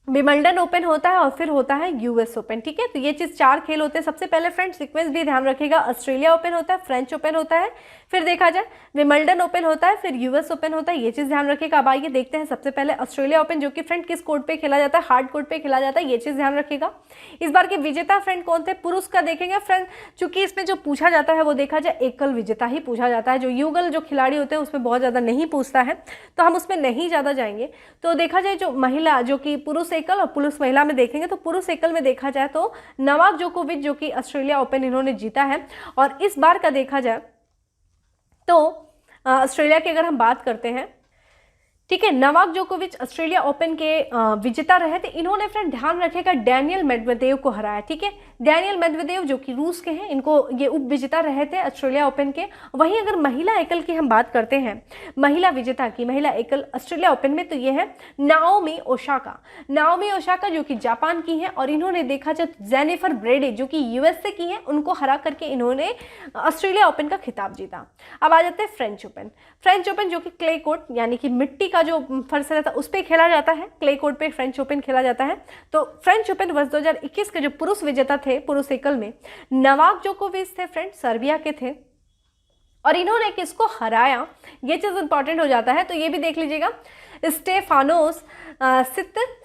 विंबलडन ओपन होता है और फिर होता है यूएस ओपन, ठीक है। तो ये चीज़ 4 खेल होते हैं। सबसे पहले फ्रेंड सीक्वेंस भी ध्यान रखिएगा, ऑस्ट्रेलिया ओपन होता है, फ्रेंच ओपन होता है, फिर देखा जाए विंबलडन ओपन होता है, फिर यूएस ओपन होता है, ये चीज़ ध्यान रखिएगा। अब आइए देखते हैं सबसे पहले ऑस्ट्रेलिया ओपन, जो कि फ्रेंड किस कोर्ट पे खेला जाता है? हार्ड कोर्ट पे खेला जाता है, ये चीज़ ध्यान रखिएगा। इस बार के विजेता फ्रेंड कौन थे? पुरुष का देखेंगे फ्रेंड, चूंकि इसमें जो पूछा जाता है वो देखा जाए एकल विजेता ही पूछा जाता है। जो युगल जो खिलाड़ी होते हैं उसमें बहुत ज़्यादा नहीं पूछता है, तो हम उसमें नहीं ज़्यादा जाएंगे। तो देखा जाए जो महिला, जो कि पुरुष एकल और पुरुष महिला में देखेंगे, तो पुरुष एकल में देखा जाए तो नोवाक जोकोविच, जो कि ऑस्ट्रेलिया ओपन इन्होंने जीता है। और इस बार का देखा जाए तो ऑस्ट्रेलिया की अगर हम बात करते हैं, ठीक है, नोवाक जोकोविच ऑस्ट्रेलिया ओपन के विजेता रहे थे। इन्होंने फ्रेंड ध्यान रखेगा डेनियल मेदवेदेव को हराया, ठीक है। डेनियल मेदवेदेव जो कि रूस के हैं, इनको ये उप विजेता रहे थे ऑस्ट्रेलिया ओपन के। वहीं अगर महिला एकल की हम बात करते हैं, महिला विजेता की, महिला एकल ऑस्ट्रेलिया ओपन में, तो ये है नाओमी ओसाका। नाओमी ओसाका जो कि जापान की है, और इन्होंने देखा जाए जेनिफर ब्रेडे जो कि यूएसए की है, उनको हरा करके इन्होंने ऑस्ट्रेलिया ओपन का खिताब जीता। अब आ जाते हैं फ्रेंच ओपन। फ्रेंच ओपन जो कि क्ले कोर्ट यानी कि मिट्टी का जो फर्श रहता है उस पर खेला जाता है, क्ले कोर्ट पे फ्रेंच ओपन खेला जाता है। तो फ्रेंच ओपन वर्ष 2021 के जो पुरुष विजेता थे पुरुष एकल में, नोवाक जोकोविच थे फ्रेंड, सर्बिया के थे, और इन्होंने किसको हराया, ये चीज़ इंपॉर्टेंट हो जाता है। तो ये भी देख लीजिएगा, स्टेफानोस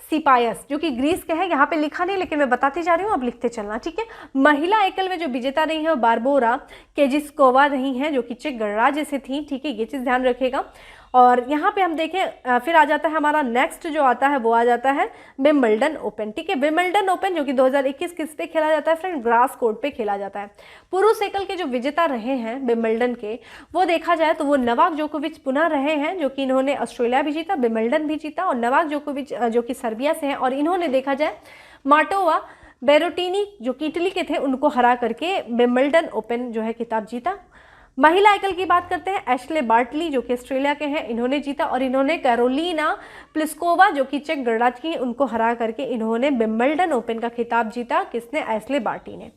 सिपायस जो कि ग्रीस के हैं, यहाँ पे लिखा नहीं लेकिन मैं बताती जा रही हूँ, आप लिखते चलना, ठीक है। महिला एकल में जो विजेता रही है वो बारबोरा केजिस्कोवा रही हैं, जो कि चेक गणराज्य से थी, ठीक है, ये चीज़ ध्यान रखिएगा। और यहाँ पे हम देखें फिर आ जाता है हमारा नेक्स्ट जो आता है वो आ जाता है विंबलडन ओपन, ठीक है। विंबलडन ओपन जो कि 2021 किस पे खेला जाता है फ्रेंड? ग्रास कोर्ट पे खेला जाता है। पुरुष एकल के जो विजेता रहे हैं विंबलडन के, वो देखा जाए तो वो नोवाक जोकोविच पुनः रहे हैं, जो कि इन्होंने ऑस्ट्रेलिया भी जीता, विंबलडन भी जीता। और नोवाक जोकोविच जो कि सर्बिया से हैं, और इन्होंने देखा जाए मार्टोवा बेरोटिनी जो कि इटली के थे, उनको हरा करके विंबलडन ओपन जो है खिताब जीता। महिला एकल की बात करते हैं, एशले बार्टली जो कि ऑस्ट्रेलिया के हैं, इन्होंने जीता। और इन्होंने कैरोलिना प्लिस्कोवा जो कि चेक गणराज्य की, उनको हरा करके इन्होंने विंबलडन ओपन का खिताब जीता। किसने? एशले बार्टी ने।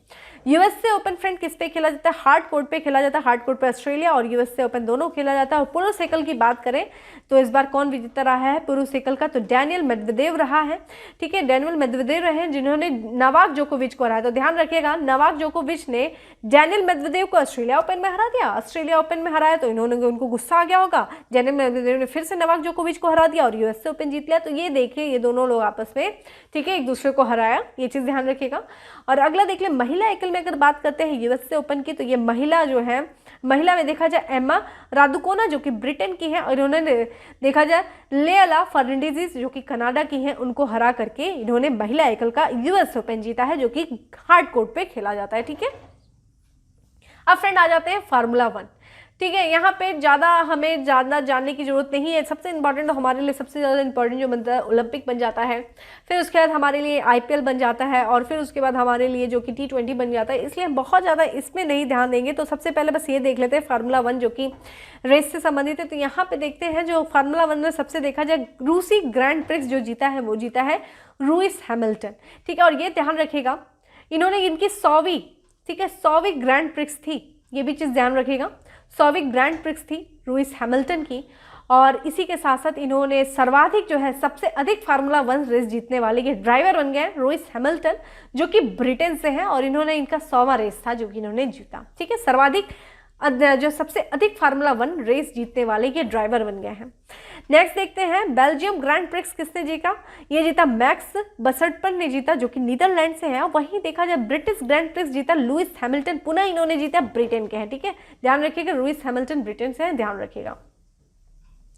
यूएसए ओपन फ्रेंड किस पे खेला जाता है? हार्ड कोर्ट पे खेला जाता है। हार्ड कोर्ट पे ऑस्ट्रेलिया और यूएसए ओपन दोनों खेला जाता है। और पुरुष एकल की बात करें तो इस बार कौन विजेता रहा है पुरुष एकल का? तो डैनियल मेदवेदेव रहा है। ठीक है, डैनियल मेदवेदेव रहे जिन्होंने नोवाक जोकोविच को हराया। तो ध्यान रखिएगा, नोवाक जोकोविच ने डैनियल मेदवेदेव को ऑस्ट्रेलिया ओपन में हरा दिया। ऑस्ट्रेलिया ओपन में हराया तो उनको गुस्सा आ गया होगा। डैनियल मेदवेदेव ने फिर से नोवाक जोकोविच को हरा दिया और यूएसए ओपन जीत लिया। तो ये देखिए, ये दोनों लोग आपस में, ठीक है, एक दूसरे को हराया, ये चीज ध्यान रखिएगा। और अगला देख ले, महिला एकल में अगर बात करते हैं यूएसए ओपन की, तो ये महिला जो है, महिला में देखा जाए एम्मा रादुकोना जो कि ब्रिटेन की है, और इन्होंने देखा जाए लेला फर्नांडीज जो कि कनाडा की है, उनको हरा करके इन्होंने महिला एकल का यूएस ओपन जीता है जो कि हार्ड कोर्ट पे खेला जाता है। ठीक है, अब फ्रेंड आ जाते हैं फार्मूला 1। ठीक है, यहाँ पे ज़्यादा हमें ज़्यादा जानने की जरूरत नहीं है। सबसे इंपॉर्टेंट, हमारे लिए सबसे ज़्यादा इंपॉर्टेंट जो बनता है ओलंपिक बन जाता है, फिर उसके बाद हमारे लिए आईपीएल बन जाता है, और फिर उसके बाद हमारे लिए जो कि T20 बन जाता है। इसलिए हम बहुत ज़्यादा इसमें नहीं ध्यान देंगे। तो सबसे पहले बस ये देख लेते हैं फार्मूला 1 जो कि रेस से संबंधित है। तो यहाँ पे देखते हैं, जो फार्मूला 1 में सबसे देखा जाए रूसी ग्रैंड प्रिक्स जो जीता है वो जीता है लुइस हैमिल्टन। ठीक है, और ये ध्यान रखिएगा, इन्होंने इनकी 100वीं, ठीक है, 100वीं ग्रैंड प्रिक्स थी, ये भी चीज़ ध्यान रखिएगा। 100वीं ग्रैंड प्रिक्स थी लुइस हैमिल्टन की। और इसी के साथ साथ इन्होंने सर्वाधिक जो है, सबसे अधिक फार्मूला 1 रेस जीतने वाले के ड्राइवर बन गए लुइस हैमिल्टन जो कि ब्रिटेन से हैं, और इन्होंने इनका 100वां रेस था जो कि इन्होंने जीता। ठीक है, सर्वाधिक जो सबसे अधिक फार्मूला 1 रेस जीतने वाले ये ड्राइवर बन गए हैं। नेक्स्ट देखते हैं, बेल्जियम ग्रैंड प्रिक्स किसने जीता? ये जीता मैक्स वर्स्टैपेन ने जीता जो कि नीदरलैंड से है। वहीं देखा जाए ब्रिटिश ग्रैंड प्रिक्स जीता लुइस हैमिल्टन, पुनः इन्होंने जीता ब्रिटेन के हैं। ठीक है, ध्यान रखिएगा, लुइस हैमिल्टन ब्रिटेन से है, ध्यान रखिएगा।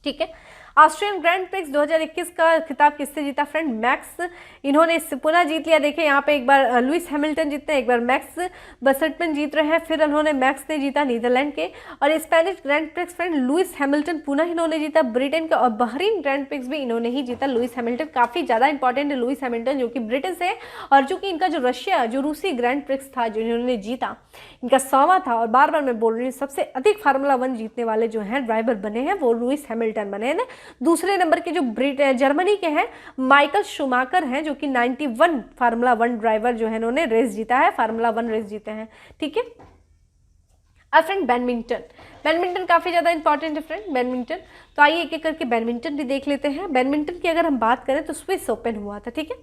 ठीक है, ऑस्ट्रियन ग्रैंड प्रिक्स 2021 का खिताब किससे जीता फ्रेंड? मैक्स, इन्होंने पुनः जीत लिया। देखिए यहाँ पे एक बार लुइस हैमिल्टन जीतते हैं, एक बार मैक्स वर्स्टैपेन जीत रहे हैं, फिर उन्होंने मैक्स ने जीता नीदरलैंड के। और Spanish grand prix friend Lewis Hamilton पुनः इन्होंने जीता ब्रिटेन का, और बहरीन ग्रैंड प्रिक्स भी इन्होंने ही जीता लुइस हैमिल्टन। काफ़ी ज़्यादा इंपॉर्टेंट है लुइस हैमिल्टन जो कि ब्रिटेन से है, और चूंकि इनका जो रशिया जो रूसी ग्रैंड प्रिक्स था जो इन्होंने जीता, इनका 100वां था। और बार बार मैं बोल रही हूँ, सबसे अधिक फार्मूला 1 जीतने वाले जो हैं ड्राइवर बने हैं वो लुइस हैमिल्टन बने हैं। दूसरे नंबर के जो जर्मनी के हैं माइकल शूमाकर हैं जो कि 91 फार्मूला 1 ड्राइवर जो है इन्होंने रेस जीता है, फार्मूला 1 रेस जीते हैं। ठीक है, अब फ्रेंड बैडमिंटन, बैडमिंटन काफ़ी ज़्यादा इंपॉर्टेंट है फ्रेंड बैडमिंटन। तो आइए एक एक करके बैडमिंटन भी देख लेते हैं। बैडमिंटन की अगर हम बात करें तो स्विस ओपन हुआ था। ठीक है,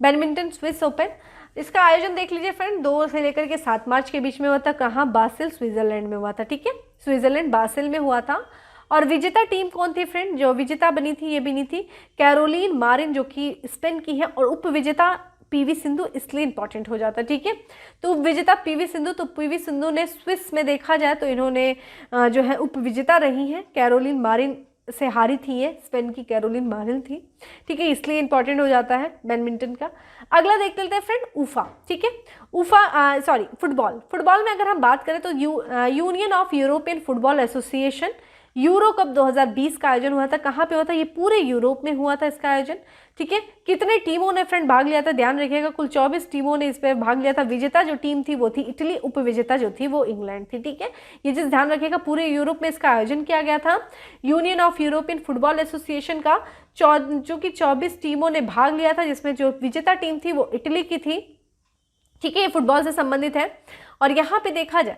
बैडमिंटन स्विस ओपन, इसका आयोजन देख लीजिए फ्रेंड, 2 से लेकर के 7 मार्च के बीच में हुआ था। कहाँ? बासिल, स्विट्जरलैंड में हुआ था। ठीक है, स्विट्जरलैंड बासिल में हुआ था। और विजेता टीम कौन थी फ्रेंड? जो विजेता बनी थी ये बनी थी कैरोलिन मारिन जो कि स्पेन की है, और उप विजेता पीवी सिंधु, इसलिए इंपॉर्टेंट हो जाता है। ठीक है, तो विजेता पीवी सिंधु, तो पीवी सिंधु ने स्विस में देखा जाए तो इन्होंने जो है उप विजेता रही हैं, कैरोलिन मारिन से हारी थी ये, स्पेन की कैरोलिन मारिन थी। ठीक है, इसलिए इंपॉर्टेंट हो जाता है बैडमिंटन का। अगला देख लेते हैं फ्रेंड ऊफा। ठीक है, ऊफा फुटबॉल, फुटबॉल में अगर हम बात करें तो union of European football association euro cup 2020 का आयोजन हुआ था। कहाँ पे हुआ था? ये पूरे यूरोप में हुआ था इसका आयोजन। ठीक है, कितने टीमों ने फ्रेंड भाग लिया था? ध्यान रखिएगा, कुल 24 टीमों ने इस पर भाग लिया था। विजेता जो टीम थी वो थी इटली, उपविजेता जो थी वो इंग्लैंड थी। ठीक है, ये चीज़ ध्यान रखिएगा, पूरे यूरोप में इसका आयोजन किया गया था। Union of European football association का जो कि 24 टीमों ने भाग लिया था, जिसमें जो विजेता टीम थी वो इटली की थी। ठीक है, ये फुटबॉल से संबंधित है। और यहाँ पे देखा जाए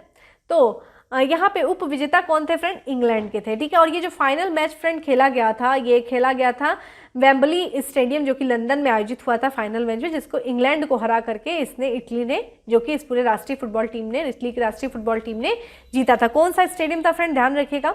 तो यहाँ पे उप विजेता कौन थे फ्रेंड? इंग्लैंड के थे। ठीक है, और ये जो फाइनल मैच फ्रेंड खेला गया था, ये खेला गया था वेम्बली स्टेडियम जो कि लंदन में आयोजित हुआ था फाइनल मैच में, जिसको इंग्लैंड को हरा करके इसने इटली ने, जो कि इस पूरे राष्ट्रीय फुटबॉल टीम ने, इटली की राष्ट्रीय फुटबॉल टीम ने जीता था। कौन सा स्टेडियम था फ्रेंड? ध्यान रखिएगा,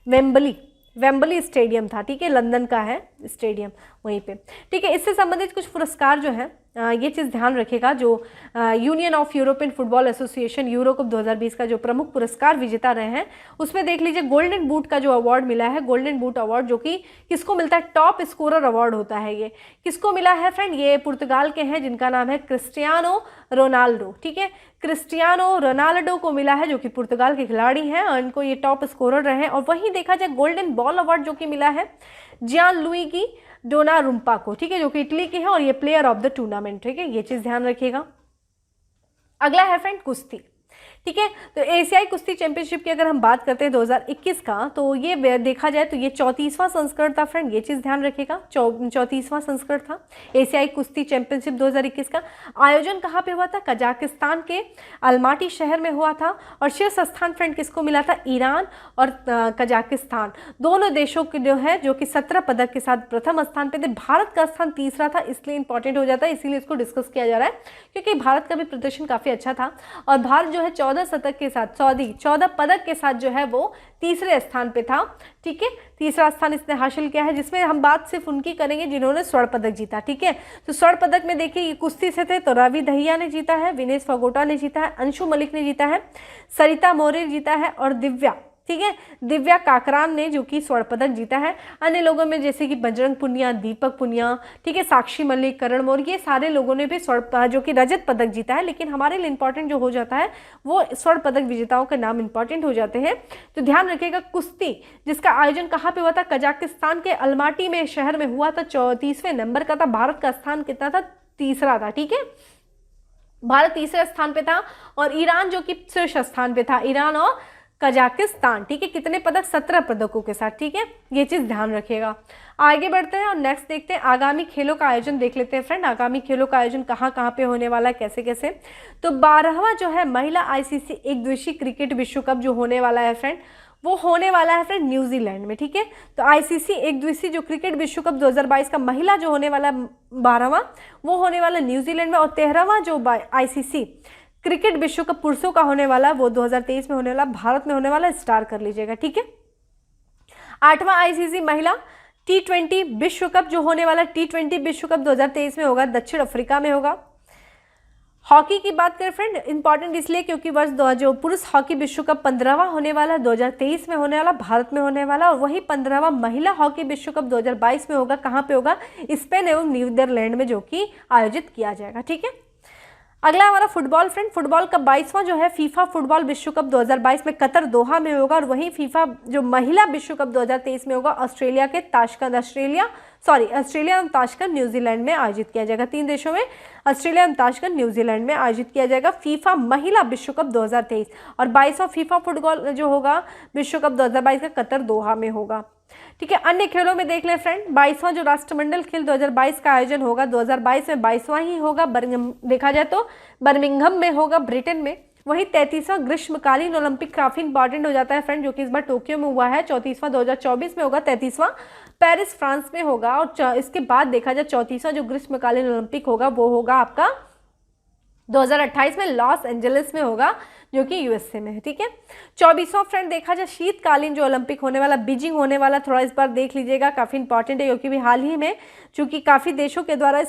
वेम्बली स्टेडियम था। ठीक है, लंदन का है स्टेडियम वहीं पे। ठीक है, इससे संबंधित कुछ पुरस्कार जो है ये चीज़ ध्यान रखेगा, जो union of European football association euro cup 2020 का जो प्रमुख पुरस्कार विजेता रहे हैं, उसमें देख लीजिए गोल्डन बूट का जो अवार्ड मिला है, गोल्डन बूट अवार्ड जो कि किसको मिलता है? टॉप स्कोरर अवार्ड होता है। ये किसको मिला है फ्रेंड? ये पुर्तगाल के हैं जिनका नाम है क्रिस्टियानो रोनाल्डो। ठीक है, क्रिस्टियानो रोनाल्डो को मिला है, जो कि पुर्तगाल के खिलाड़ी हैं, और इनको ये टॉप स्कोरर रहे हैं। और वहीं देखा जाए गोल्डन बॉल अवार्ड जो कि मिला है जियान लुइगी डोनारुम्पा को। ठीक है, जो कि इटली के हैं, और ये प्लेयर ऑफ द टूर्नामेंट। ठीक है, ये चीज़ ध्यान रखिएगा। अगला है फ्रेंड कुश्ती। ठीक है। तो एशियाई कुश्ती चैंपियनशिप की अगर हम बात करते हैं 2021 का, तो ये देखा जाए तो ये 34वां संस्करण था फ्रेंड, ये चीज़ ध्यान रखिएगा, 34वां संस्करण था एशियाई कुश्ती चैंपियनशिप 2021 का। आयोजन कहाँ पे हुआ था? कजाकिस्तान के अलमाटी शहर में हुआ था। और शीर्ष स्थान फ्रेंड किसको मिला था? ईरान और कजाकिस्तान दोनों देशों के जो है, जो कि 17 पदक के साथ प्रथम स्थान पे थे। भारत का स्थान तीसरा था, इसलिए इंपॉर्टेंट हो जाता है, इसीलिए इसको डिस्कस किया जा रहा है, क्योंकि भारत का भी प्रदर्शन काफ़ी अच्छा था। और भारत जो है 14 शतक के साथ 14 पदक के साथ जो है वो तीसरे स्थान पे था। ठीक है, तीसरा स्थान इसने हासिल किया है, जिसमें हम बात सिर्फ उनकी करेंगे जिन्होंने स्वर्ण पदक जीता। ठीक है, तो स्वर्ण पदक में देखिए ये कुश्ती से थे, तो रवि दहिया ने जीता है, विनेश फोगाट ने जीता है, अंशु मलिक ने जीता है, सरिता मौर्य जीता है और दिव्या, ठीक है, दिव्या काकरान ने जो कि स्वर्ण पदक जीता है। अन्य लोगों में जैसे कि बजरंग पुनिया, दीपक पुनिया, ठीक है, साक्षी मलिक, करण मौर्य, ये सारे लोगों ने भी स्वर्ण जो कि रजत पदक जीता है। लेकिन हमारे लिए इंपॉर्टेंट जो हो जाता है वो स्वर्ण पदक विजेताओं के नाम इंपॉर्टेंट हो जाते हैं। तो ध्यान रखिएगा, कुश्ती जिसका आयोजन कहाँ पे हुआ था? कजाकिस्तान के अलमाटी में शहर में हुआ था, 34वें नंबर का था। भारत का स्थान कितना था? तीसरा था। ठीक है, भारत तीसरे स्थान पे था और ईरान जो कि शीर्ष स्थान पे था, ईरान और कजाकिस्तान। ठीक है, कितने पदक? 17 पदकों के साथ। ठीक है, ये चीज़ ध्यान रखिएगा। आगे बढ़ते हैं और नेक्स्ट देखते हैं आगामी खेलों का आयोजन देख लेते हैं फ्रेंड। आगामी खेलों का आयोजन कहाँ कहाँ पे होने वाला है, कैसे कैसे? तो 12वां जो है महिला आईसीसी एक दिवसीय क्रिकेट विश्व कप जो होने वाला है फ्रेंड, वो होने वाला है फ्रेंड न्यूजीलैंड में। ठीक है, तो आईसीसी एक दिवसीय जो क्रिकेट विश्व कप 2022 का महिला जो होने वाला 12वां, वो होने वाला न्यूजीलैंड में। और 13वां जो आईसीसी क्रिकेट विश्व कप पुरुषों का होने वाला वो 2023 में होने वाला, भारत में होने वाला, स्टार कर लीजिएगा। ठीक है, 8वां आईसीसी महिला T20 विश्व कप जो होने वाला, T20 विश्व कप 2023 में होगा, दक्षिण अफ्रीका में होगा। हॉकी की बात करें फ्रेंड, इंपॉर्टेंट इसलिए क्योंकि जो पुरुष हॉकी विश्व कप 15वां होने वाला 2023 में होने वाला, भारत में होने वाला। और वही 15वां महिला हॉकी विश्व कप 2022 में होगा, कहाँ पे होगा? स्पेन एवं नीदरलैंड में, जो कि आयोजित किया जाएगा। ठीक है, अगला हमारा फुटबॉल फ्रेंड। फुटबॉल का 22वां जो है फीफा फुटबॉल विश्व कप 2022 में कतर दोहा में होगा। और वहीं फीफा जो महिला विश्व कप 2023 में होगा ऑस्ट्रेलिया और ताशकंद न्यूजीलैंड में आयोजित किया जाएगा। 3 देशों में, ऑस्ट्रेलिया और ताशकंद न्यूजीलैंड में आयोजित किया जाएगा फीफा महिला विश्व कप 2023। और 22वां फीफा फुटबॉल जो होगा विश्व कप 2022 का कतर दोहा में होगा। ठीक है, अन्य खेलों में देख लें फ्रेंड, 22वां जो राष्ट्रमंडल खेल 2022 का आयोजन होगा 2022 में 22वां ही होगा, देखा जाए तो बर्मिंघम में होगा, ब्रिटेन में। वही 33वां ग्रीष्मकालीन ओलंपिक काफी इंपॉर्टेंट हो जाता है फ्रेंड, जो कि इस बार टोक्यो में हुआ है। 34वां 2024 में होगा, 33वां पेरिस फ्रांस में होगा। और इसके बाद देखा जाए 34वां जो ग्रीष्मकालीन ओलंपिक होगा वो होगा आपका 2028 में लॉस एंजलिस में होगा, जो कि यूएसए में है। ठीक है, 24वां फ्रेंड देखा जाए शीतकालीन जो ओलंपिक होने वाला, बीजिंग होने वाला, थोड़ा इस बार देख लीजिएगा, काफ़ी इंपॉर्टेंट है क्योंकि भी हाल ही में चूंकि काफ़ी देशों के द्वारा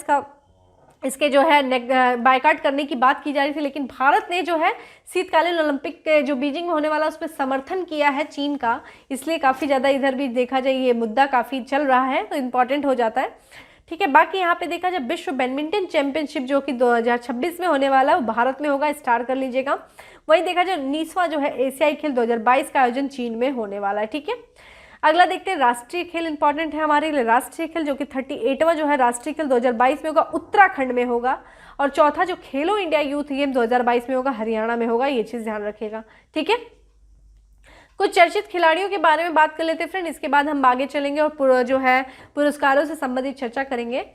इसके जो है बायकॉट करने की बात की जा रही थी, लेकिन भारत ने जो है शीतकालीन ओलंपिक के जो बीजिंग में होने वाला उस पर समर्थन किया है चीन का, इसलिए काफ़ी ज़्यादा इधर भी देखा जाए ये मुद्दा काफ़ी चल रहा है, तो इम्पॉर्टेंट हो जाता है। ठीक है, बाकी यहाँ पे देखा जाए विश्व बैडमिंटन चैंपियनशिप जो कि 2026 में होने वाला है वो भारत में होगा, स्टार कर लीजिएगा। वहीं देखा जाए 19वां जो है एशियाई खेल 2022 का आयोजन चीन में होने वाला है। ठीक है, अगला देखते हैं राष्ट्रीय खेल, इंपॉर्टेंट है हमारे लिए राष्ट्रीय खेल, जो कि 38वां जो है राष्ट्रीय खेल 2022 में होगा, उत्तराखंड में होगा। और चौथा जो खेलो इंडिया यूथ गेम 2022 में होगा, हरियाणा में होगा, ये चीज़ ध्यान रखिएगा। ठीक है, कुछ चर्चित खिलाड़ियों के बारे में बात कर लेते हैं फ्रेंड, इसके बाद हम आगे चलेंगे और जो है पुरस्कारों से संबंधित चर्चा करेंगे।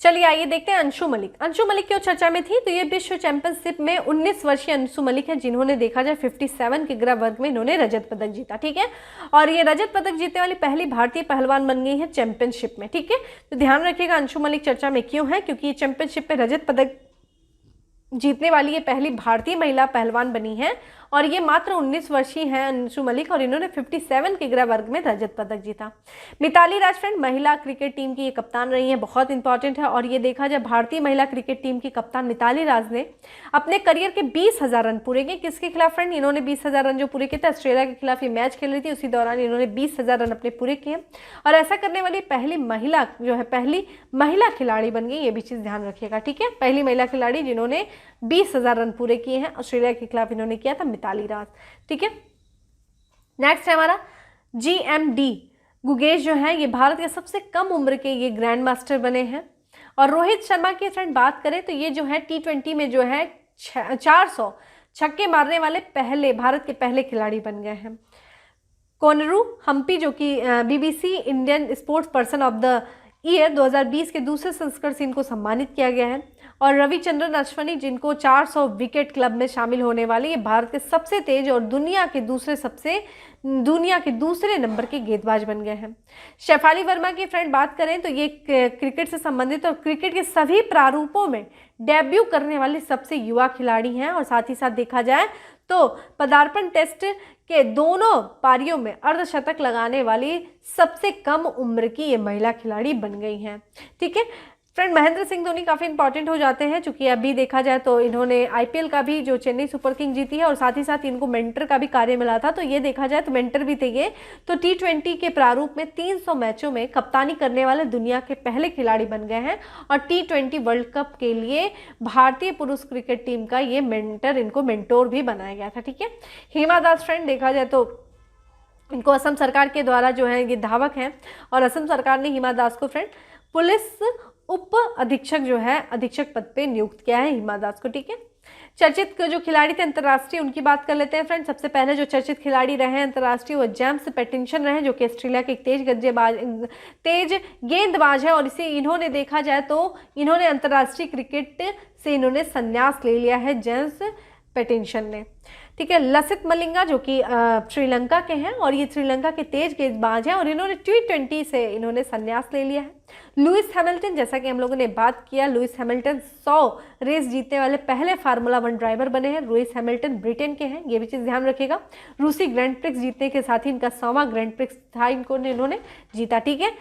चलिए आइए देखते हैं अंशु मलिक। अंशु मलिक क्यों चर्चा में थी? तो ये विश्व चैंपियनशिप में 19 वर्षीय अंशु मलिक है, जिन्होंने देखा जाए 57 के गिरा वर्ग में इन्होंने रजत पदक जीता। ठीक है, और ये रजत पदक जीतने वाली पहली भारतीय पहलवान बन गई है चैंपियनशिप में। ठीक है, तो ध्यान रखिएगा अंशु मलिक चर्चा में क्यों है, क्योंकि ये चैंपियनशिप में रजत पदक जीतने वाली ये पहली भारतीय महिला पहलवान बनी है। और ये मात्र 19 वर्षीय हैं अंशु मलिक, और इन्होंने 57 के गिरा वर्ग में रजत पदक जीता। मिताली राज फ्रेंड महिला क्रिकेट टीम की ये कप्तान रही है, बहुत इंपॉर्टेंट है। और ये देखा जाए भारतीय महिला क्रिकेट टीम की कप्तान मिताली राज ने अपने करियर के 20,000 रन पूरे किए। किसके खिलाफ फ्रेंड? इन्होंने 20,000 रन जो पूरे किए थे, ऑस्ट्रेलिया के खिलाफ ये मैच खेल रही थी, उसी दौरान इन्होंने 20,000 रन अपने पूरे किए। और ऐसा करने वाली पहली महिला खिलाड़ी बन गई, ये भी चीज़ ध्यान रखिएगा। ठीक है, पहली महिला खिलाड़ी जिन्होंने 20,000 रन पूरे किए हैं, ऑस्ट्रेलिया के खिलाफ इन्होंने किया था, मिताली राज। ठीक है, नेक्स्ट है हमारा GMD गुगेश जो है, ये भारत के सबसे कम उम्र के ये ग्रैंड मास्टर बने हैं। और रोहित शर्मा की फ्रेंड बात करें तो ये जो है T20 में जो है छक्के मारने वाले पहले भारत के पहले खिलाड़ी बन गए हैं। कोनरू हम्पी जो कि BBC Indian sports person of the year 2020 के दूसरे संस्करण से इनको सम्मानित किया गया है। और रविचंद्रन अश्विनी जिनको 400 विकेट क्लब में शामिल होने वाले ये भारत के सबसे तेज और दुनिया के दूसरे नंबर के गेंदबाज बन गए हैं। शेफाली वर्मा की फ्रेंड बात करें तो ये क्रिकेट से संबंधित और क्रिकेट के सभी प्रारूपों में डेब्यू करने वाले सबसे युवा खिलाड़ी हैं। और साथ ही साथ देखा जाए तो पदार्पण टेस्ट के दोनों पारियों में अर्धशतक लगाने वाली सबसे कम उम्र की ये महिला खिलाड़ी बन गई हैं। ठीक है फ्रेंड, महेंद्र सिंह धोनी काफ़ी इंपॉर्टेंट हो जाते हैं, चूंकि अभी देखा जाए तो इन्होंने आईपीएल का भी जो चेन्नई सुपर किंग जीती है और साथ ही साथ इनको मेंटर का भी कार्य मिला था। तो ये देखा जाए तो मेंटर भी थे ये। तो T20 के प्रारूप में 300 मैचों में कप्तानी करने वाले दुनिया के पहले खिलाड़ी बन गए हैं। और T20 वर्ल्ड कप के लिए भारतीय पुरुष क्रिकेट टीम का ये इनको मेंटोर भी बनाया गया था। ठीक है, हिमा दास फ्रेंड देखा जाए तो इनको असम सरकार के द्वारा जो है ये धावक हैं और असम सरकार ने हिमा दास को फ्रेंड पुलिस उप अधीक्षक जो है अधीक्षक पद पे नियुक्त किया है हिमा दास को। ठीक है, चर्चित जो खिलाड़ी थे अंतर्राष्ट्रीय उनकी बात कर लेते हैं फ्रेंड। सबसे पहले जो चर्चित खिलाड़ी रहे हैं अंतर्राष्ट्रीय वो जेम्स पैटिंसन रहे, जो कि ऑस्ट्रेलिया के एक तेज गेंदबाज है। और इसे इन्होंने देखा जाए तो इन्होंने अंतर्राष्ट्रीय क्रिकेट से इन्होंने संन्यास ले लिया है जेम्स पैटिंसन ने। ठीक है, लसित मलिंगा जो कि श्रीलंका के हैं और ये श्रीलंका के तेज गेंदबाज हैं और इन्होंने T20 से इन्होंने संन्यास ले लिया है। लुइस हैमिल्टन, जैसा कि हम लोगों ने बात किया, लुइस हैमिल्टन 100 रेस जीतने वाले पहले फार्मूला 1 ड्राइवर बने हैं। लुइस हैमिल्टन ब्रिटेन के हैं, ये भी चीज़ ध्यान रखिएगा। रूसी ग्रैंड प्रिक्स जीतने के साथ ही इनका 100वां ग्रैंड प्रिक्स था इन्होंने जीता। ठीक है,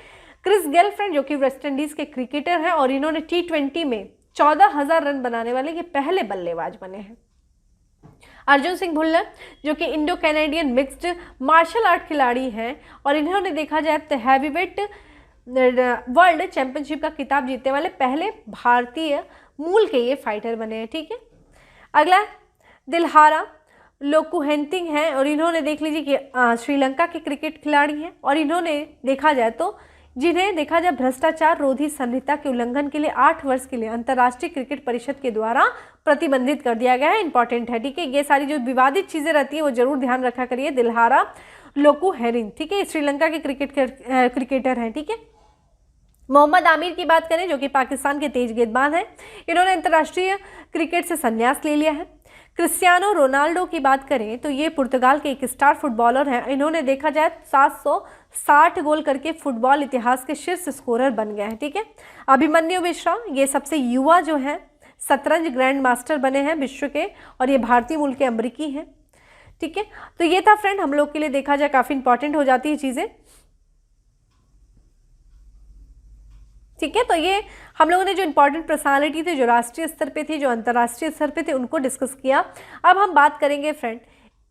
क्रिस गेल फ्रेंड जो कि वेस्ट इंडीज़ के क्रिकेटर हैं और इन्होंने T20 में 14,000 रन बनाने वाले ये पहले बल्लेबाज बने हैं। अर्जुन सिंह भुल्लर जो कि Indo Canadian mixed martial art खिलाड़ी हैं और इन्होंने देखा जाए तो हैवीवेट वर्ल्ड चैंपियनशिप का खिताब जीतने वाले पहले भारतीय मूल के ये फाइटर बने हैं। ठीक है, अगला दिलहारा लोकुहेंतिंग हैं और इन्होंने देख लीजिए कि श्रीलंका के क्रिकेट खिलाड़ी हैं और इन्होंने देखा जाए तो जिन्हें देखा जाए भ्रष्टाचार रोधी संहिता के उल्लंघन के लिए 8 वर्ष के लिए अंतर्राष्ट्रीय क्रिकेट परिषद के द्वारा प्रतिबंधित कर दिया गया है। इंपॉर्टेंट है। ठीक है, ये सारी जो विवादित चीज़ें रहती हैं वो जरूर ध्यान रखा करिए। दिलहारा लोकुहेरिन, ठीक है, श्रीलंका के क्रिकेटर हैं। ठीक है, मोहम्मद आमिर की बात करें जो कि पाकिस्तान के तेज गेंदबाज हैं, इन्होंने अंतर्राष्ट्रीय क्रिकेट से संन्यास ले लिया है। क्रिस्टियानो रोनाल्डो की बात करें तो ये पुर्तगाल के एक स्टार फुटबॉलर हैं, इन्होंने देखा जाए 760 गोल करके फुटबॉल इतिहास के शीर्ष स्कोरर बन गए हैं। ठीक है, अभिमन्यु मिश्रा ये सबसे युवा जो हैं शतरंज ग्रैंड मास्टर बने हैं विश्व के और ये भारतीय मूल के अमरीकी हैं। ठीक है, तो ये था फ्रेंड हम लोग के लिए देखा जाए काफ़ी इंपॉर्टेंट हो जाती है चीज़ें। ठीक है, तो ये हम लोगों ने जो इंपॉर्टेंट पर्सनालिटी थे, जो राष्ट्रीय स्तर पे थी, जो अंतर्राष्ट्रीय स्तर पे थे, उनको डिस्कस किया। अब हम बात करेंगे फ्रेंड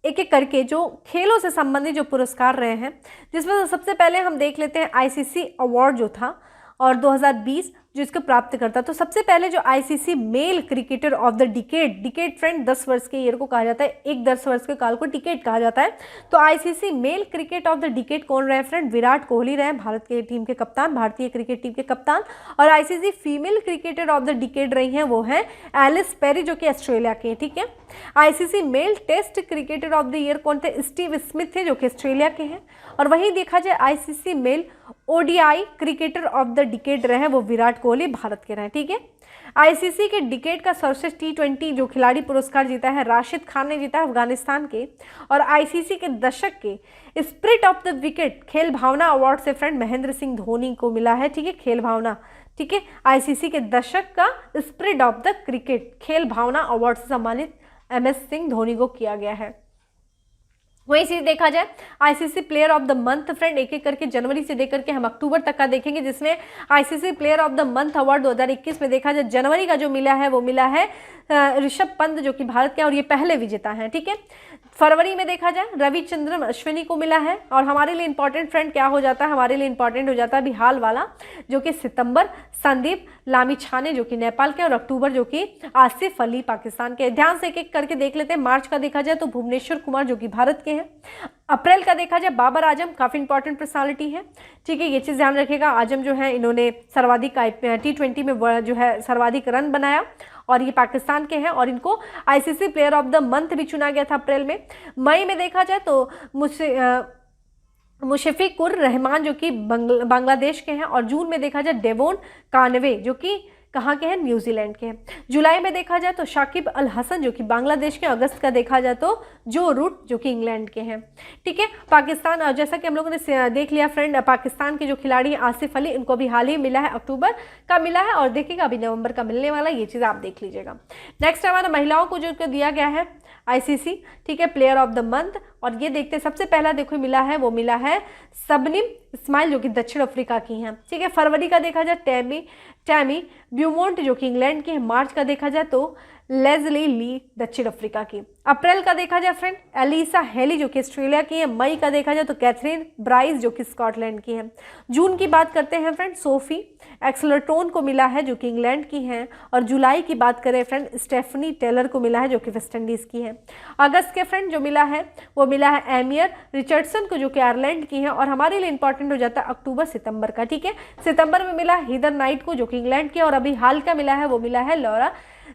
एक एक करके जो खेलों से संबंधित जो पुरस्कार रहे हैं, जिसमें सबसे पहले हम देख लेते हैं आईसीसी अवार्ड जो था और 2020 जो इसको प्राप्त करता। तो सबसे पहले जो ICC male cricketer of the decade friend 10 वर्ष के ईयर को कहा जाता है, एक 10 वर्ष के काल को डिकेड कहा जाता है। तो ICC male cricket of the decade कौन रहे फ्रेंड? विराट कोहली रहे, भारत के टीम के कप्तान, भारतीय क्रिकेट टीम के कप्तान। और ICC female cricketer of the decade रही हैं वो हैं एलिस पेरी जो कि ऑस्ट्रेलिया के, ठीक है। ICC male test cricketer of the year कौन थे? स्टीव स्मिथ थे जो कि ऑस्ट्रेलिया के हैं। और वहीं देखा जाए ICC mail ODI cricketer of the decade रहे वो विराट कोहली भारत के रहे, ठीक है। आईसीसी के डिकेड का सर्वश्रेष्ठ T20 जो खिलाड़ी पुरस्कार जीता है राशिद खान ने जीता है अफगानिस्तान के। और आईसीसी के दशक के स्पिरिट ऑफ द विकेट खेल भावना अवार्ड से फ्रेंड महेंद्र सिंह धोनी को मिला है, ठीक है, खेल भावना, ठीक है। आईसीसी के दशक का स्पिरिट ऑफ द क्रिकेट खेल भावना अवार्ड से सम्मानित MS सिंह धोनी को किया गया है। वही चीज देखा जाए ICC player of the month friend एक एक करके जनवरी से लेकर के हम अक्टूबर तक का देखेंगे, जिसमें ICC player of the month award 2021 में देखा जाए जनवरी का जो मिला है वो मिला है ऋषभ पंत जो कि भारत के और ये पहले विजेता हैं, ठीक है। फरवरी में देखा जाए रविचंद्रन अश्विनी को मिला है। और हमारे लिए इंपॉर्टेंट फ्रेंड क्या हो जाता है, हमारे लिए इंपॉर्टेंट हो जाता है अभी हाल वाला जो कि सितंबर संदीप लामिछाने जो कि नेपाल के, और अक्टूबर जो कि आसिफ अली पाकिस्तान के। ध्यान से एक एक करके देख लेते हैं। मार्च का देखा जाए तो भुवनेश्वर कुमार जो कि भारत के हैं। अप्रैल का देखा जाए बाबर आजम, काफ़ी इंपॉर्टेंट पर्सनालिटी है, ठीक है, ये चीज़ ध्यान रखिएगा। आजम जो है इन्होंने सर्वाधिक T20 में जो है सर्वाधिक रन बनाया और ये पाकिस्तान के हैं और इनको ICC player of the month भी चुना गया था अप्रैल में। मई में देखा जाए तो मुशफिकुर रहमान जो कि बांग्लादेश के हैं और जून में देखा जाए डेवोन कानवे जो कि कहाँ के हैं, न्यूजीलैंड के हैं। जुलाई में देखा जाए तो शाकिब अल हसन जो कि बांग्लादेश के, अगस्त का देखा जाए तो जो रूट जो कि इंग्लैंड के हैं, ठीक है। पाकिस्तान, और जैसा कि हम लोगों ने देख लिया फ्रेंड, पाकिस्तान के जो खिलाड़ी हैं आसिफ अली, इनको अभी हाल ही मिला है, अक्टूबर का मिला है और देखिएगा अभी नवंबर का मिलने वाला है, ये चीज़ आप देख लीजिएगा। नेक्स्ट हमारा महिलाओं को जो दिया गया है ICC, ठीक है, प्लेयर ऑफ द मंथ, और ये देखते हैं सबसे पहला देखो मिला है, वो मिला है सबनिम इस्माइल जो कि दक्षिण अफ्रीका की हैं, ठीक है। फरवरी का देखा जाए टैमी ब्यूमोंट जो कि इंग्लैंड की है। मार्च का देखा जाए तो लेजली ली दक्षिण अफ्रीका की। अप्रैल का देखा जाए फ्रेंड एलिसा हेली जो कि ऑस्ट्रेलिया की है। मई का देखा जाए तो कैथरीन ब्राइस जो कि स्कॉटलैंड की है। जून की बात करते हैं फ्रेंड सोफी एक्सलरटोन को मिला है जो कि इंग्लैंड की हैं। और जुलाई की बात करें फ्रेंड स्टेफनी टेलर को मिला है जो कि वेस्ट इंडीज़ की है। अगस्त के फ्रेंड जो मिला है वो मिला है एमियर रिचर्डसन को जो कि आयरलैंड की है। और हमारे लिए इंपॉर्टेंट हो जाता है अक्टूबर सितंबर का, ठीक है। सितंबर में मिला हीदर नाइट को जो कि इंग्लैंड की है और अभी हाल का मिला है वो मिला है लॉरा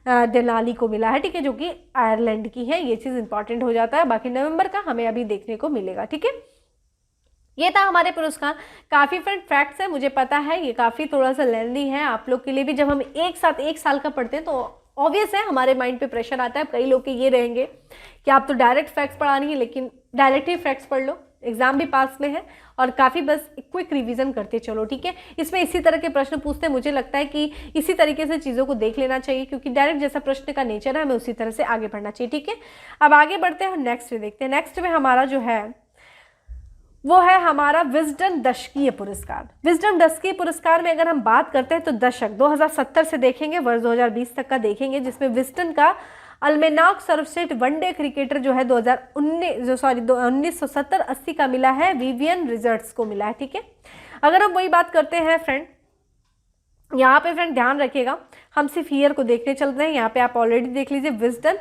डेनाली को मिला है, ठीक है, जो कि आयरलैंड की है। ये चीज़ इंपॉर्टेंट हो जाता है। बाकी नवंबर का हमें अभी देखने को मिलेगा, ठीक है। ये था हमारे पुरस्कार। काफ़ी फ्रेंड फैक्ट्स है, मुझे पता है ये काफ़ी थोड़ा सा लेंदी है आप लोग के लिए भी। जब हम एक साथ एक साल का पढ़ते हैं तो ऑब्वियस है हमारे माइंड पे प्रेशर आता है। कई लोग के ये रहेंगे कि आप तो डायरेक्ट फैक्ट्स पढ़ा रही हैं, लेकिन डायरेक्ट ही फैक्ट्स पढ़ लो, एग्जाम भी पास में है और काफ़ी बस क्विक रिवीजन करते चलो, ठीक है। इसमें इसी तरह के प्रश्न पूछते हैं, मुझे लगता है कि इसी तरीके से चीज़ों को देख लेना चाहिए क्योंकि डायरेक्ट जैसा प्रश्न का नेचर है हमें उसी तरह से आगे बढ़ना चाहिए, ठीक है। अब आगे बढ़ते हैं, नेक्स्ट देखते हैं। नेक्स्ट में हमारा जो है वो है हमारा विजडम दशकीय पुरस्कार। विजडम दशकीय पुरस्कार में अगर हम बात करते हैं तो दशक 2070 से देखेंगे, वर्ष 2020 तक का देखेंगे, जिसमें विजडम का अल्मेनाक सर्वश्रेष्ठ वनडे क्रिकेटर जो है 1970-80 का मिला है, विवियन रिचर्ड्स को मिला है, ठीक है। अगर हम वही बात करते हैं फ्रेंड, यहाँ पे फ्रेंड ध्यान रखिएगा, हम सिर्फ ईयर को देखने चलते हैं। यहाँ पे आप ऑलरेडी देख लीजिए, विजडम